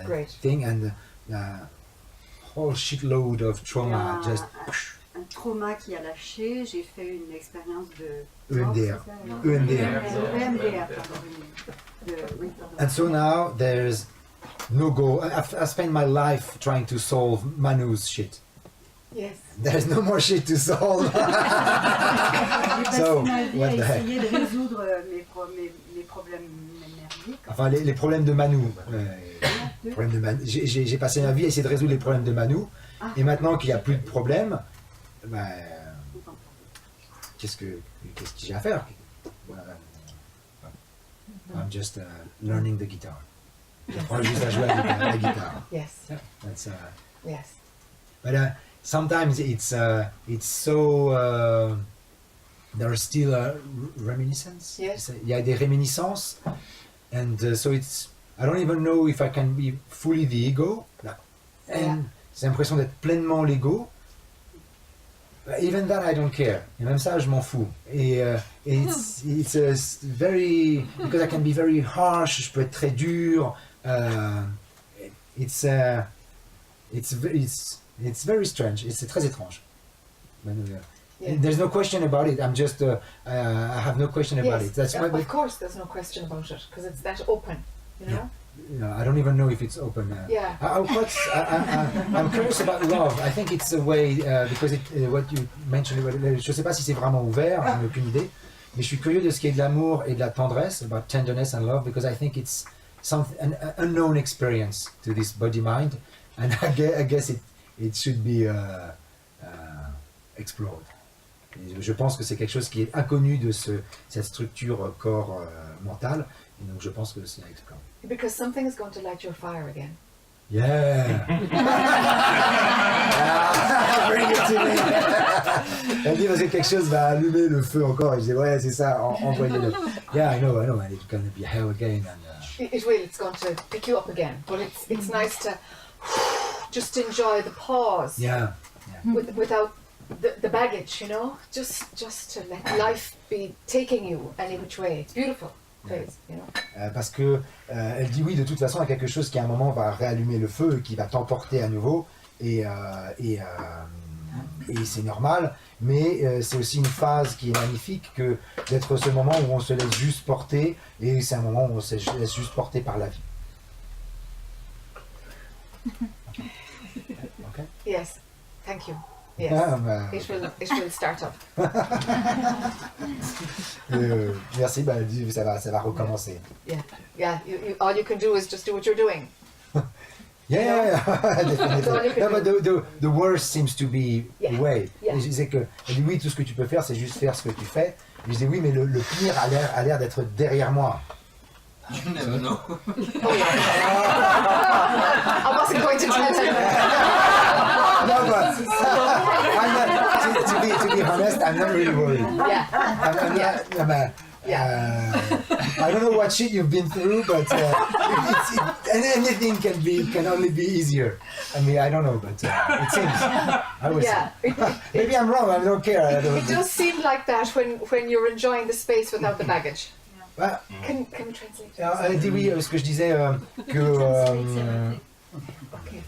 Great. thing, and a whole shitload of trauma, Yeah. just Un trauma qui a lâché, j'ai fait une expérience de EMDR. Oh, c'est ça, EMDR. EMDR, pardon. Oui, pardon. And so now there's no go. I spent my life trying to solve Manu's shit. Yes. There's no more shit to solve. J'ai passé So, ma vie what à the heck? essayer de résoudre mes problèmes merdiques. Enfin, les problèmes de Manu. J'ai passé ma vie à essayer de résoudre les problèmes de Manu. Et maintenant qu'il n'y a plus de problème, ben, qu'est-ce que j'ai à faire? Voilà. I'm just learning the guitar. J'apprends juste à jouer à la guitare. Yes. That's, Yes. but sometimes it's so there are still reminiscence. Yes. Il y a des réminiscences, and so it's I don't even know if I can be fully the ego. And j'ai l'impression d'être pleinement l'ego. Even that I don't care. Et même ça, je m'en fous. Et it's very because I can be very harsh. Je peux être très dur. It's very strange. C'est très étrange. Yeah. There's no question about it. I'm just I have no question about Yes. it. That's why Of course, there's no question about it because it's that open. You know. I don't even know if it's open. Yeah. I'm curious about love. I think it's a way because what you mentioned. Je sais pas si c'est vraiment ouvert. J'en ai aucune idée. Mais je suis curieux de ce qui est de l'amour et de la tendresse, about tenderness and love, because I think it's an unknown experience to this body mind, and I guess it should be explored. Et je pense que c'est quelque chose qui est inconnu de cette structure corps mental, et donc je pense que c'est à explorer. Because something is going to light your fire again. Yeah. Bring it to me. Elle dit parce que quelque chose va allumer le feu encore. Et je dis ouais c'est ça, envoyez-le. Yeah, I know, and it's gonna be hell again. And, It will. It's going to pick you up again. But it's nice to just enjoy the pause yeah. without the baggage. You know, just to let life be taking you any which way. It's beautiful. Please, you know. Parce que elle dit oui de toute façon il y a quelque chose qui à un moment va réallumer le feu et qui va t'emporter à nouveau et c'est normal, mais c'est aussi une phase qui est magnifique que d'être ce moment où on se laisse juste porter, et c'est un moment où on se laisse juste porter par la vie. Okay. Yes. Thank you. Yes. Ah, bah, It will start up. merci, bah, ça va recommencer. Yeah. All you can do is just do what you're doing. Yeah, That's all you definitely. can No, do. but the worst seems to be Yeah. the way. Yeah. Et je disais que, elle dit oui, tout ce que tu peux faire, c'est juste faire ce que tu fais. Et je disais oui, mais le pire a l'air d'être derrière moi. You never know. I wasn't going to tell you. No, but to be honest, I'm not really worried. Yeah. I don't know what shit you've been through, but anything can only be easier. I mean, I don't know, but it seems. I would Yeah. say. Maybe I'm wrong. I don't care. I don't, It does seem like that when you're enjoying the space without the baggage. Bah, Can we translate? elle dit oui, ce que je disais que. Okay.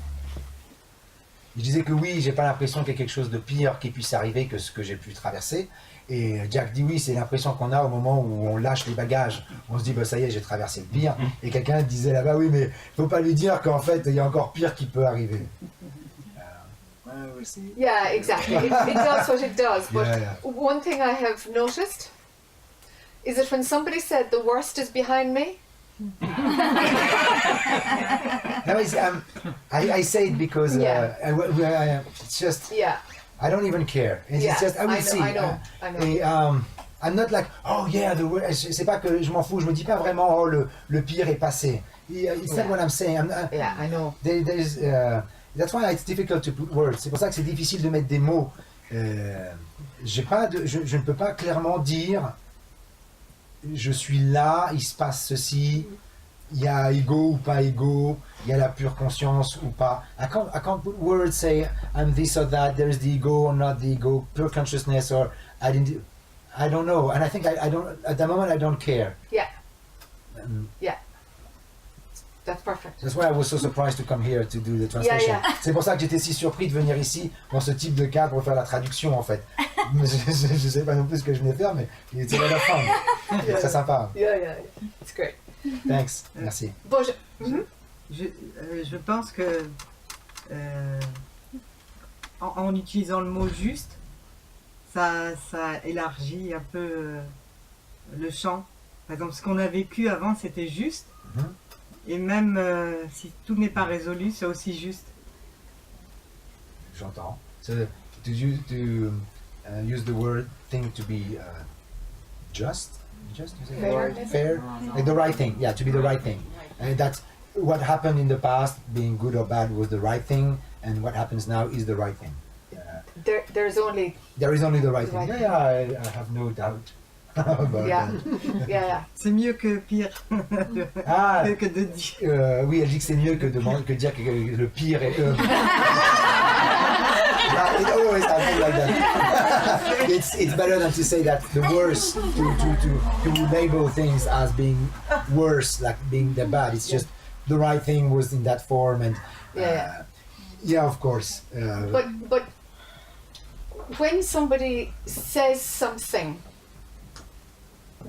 Je disais que oui, j'ai pas l'impression qu'il y ait quelque chose de pire qui puisse arriver que ce que j'ai pu traverser. Et Jack dit oui, c'est l'impression qu'on a au moment où on lâche les bagages. On se dit, bah ça y est, j'ai traversé le pire. Et quelqu'un disait là-bas, oui, mais faut pas lui dire qu'en fait, il y a encore pire qui peut arriver. Yeah, exactly. It does what it does. But Yeah, yeah. one thing I have noticed is that when somebody said the worst is behind me, No, I say it because it's just, yeah, I don't even care. It's yeah, just, I will see. I know. Et, I'm not like, oh yeah, c'est pas que je m'en fous, je me dis pas vraiment, oh le pire est passé. It's not Yeah. what I'm saying. Yeah, I know. There's, that's why it's difficult to put words. C'est pour ça que c'est difficile de mettre des mots. Je ne peux pas clairement dire, je suis là, il se passe ceci, il y a ego ou pas ego, il y a la pure conscience ou pas. I can't put words, say I'm this or that, there's the ego or not the ego, pure consciousness or I don't know. And I think I don't, at the moment I don't care. Yeah. Um, Yeah. That's perfect. That's why I was so surprised to come here to do the translation. Yeah, yeah. C'est pour ça que j'étais si surpris de venir ici, dans ce type de cadre, pour faire la traduction en fait. Je sais pas non plus ce que je venais faire, mais c'est la fin. C'est très sympa. Yeah. It's great. Thanks. Merci. Bon, Mhm. Je pense que en utilisant le mot juste, ça élargit un peu le champ. Par exemple, ce qu'on a vécu avant, c'était juste. Mhm. Et même si tout n'est pas résolu, c'est aussi juste. J'entends. So to use the word thing to be just you say? Fair, like the right thing. Yeah, to be the right thing. And that's what happened in the past, being good or bad, was the right thing, and what happens now is the right thing. There's only There is only the right The thing. right Yeah, I have no doubt about yeah, that. yeah. C'est mieux que pire Ah, que de dire. oui, elle dit que c'est mieux que dire que le pire est It always happens like that. It's better than to say that the worst, to label things as being worse, like being the bad. It's just the right thing was in that form, and yeah, of course. But when somebody says something,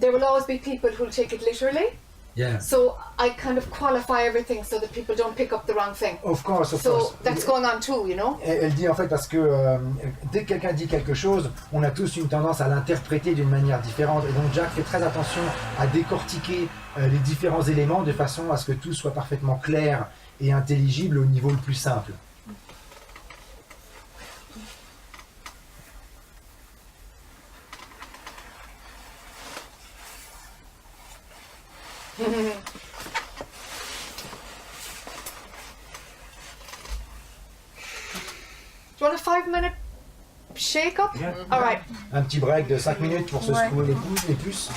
there will always be people who'll take it literally. Yeah, So I kind of qualify everything so that people don't pick up the wrong thing. of course. So that's going on too, you know. Elle dit en fait parce que dès que quelqu'un dit quelque chose, on a tous une tendance à l'interpréter d'une manière différente. Et donc Jack fait très attention à décortiquer les différents éléments de façon à ce que tout soit parfaitement clair et intelligible au niveau le plus simple. Do you want a 5-minute shake up? Yeah. All right. Un petit break de 5 minutes pour se Ouais. secouer les puces.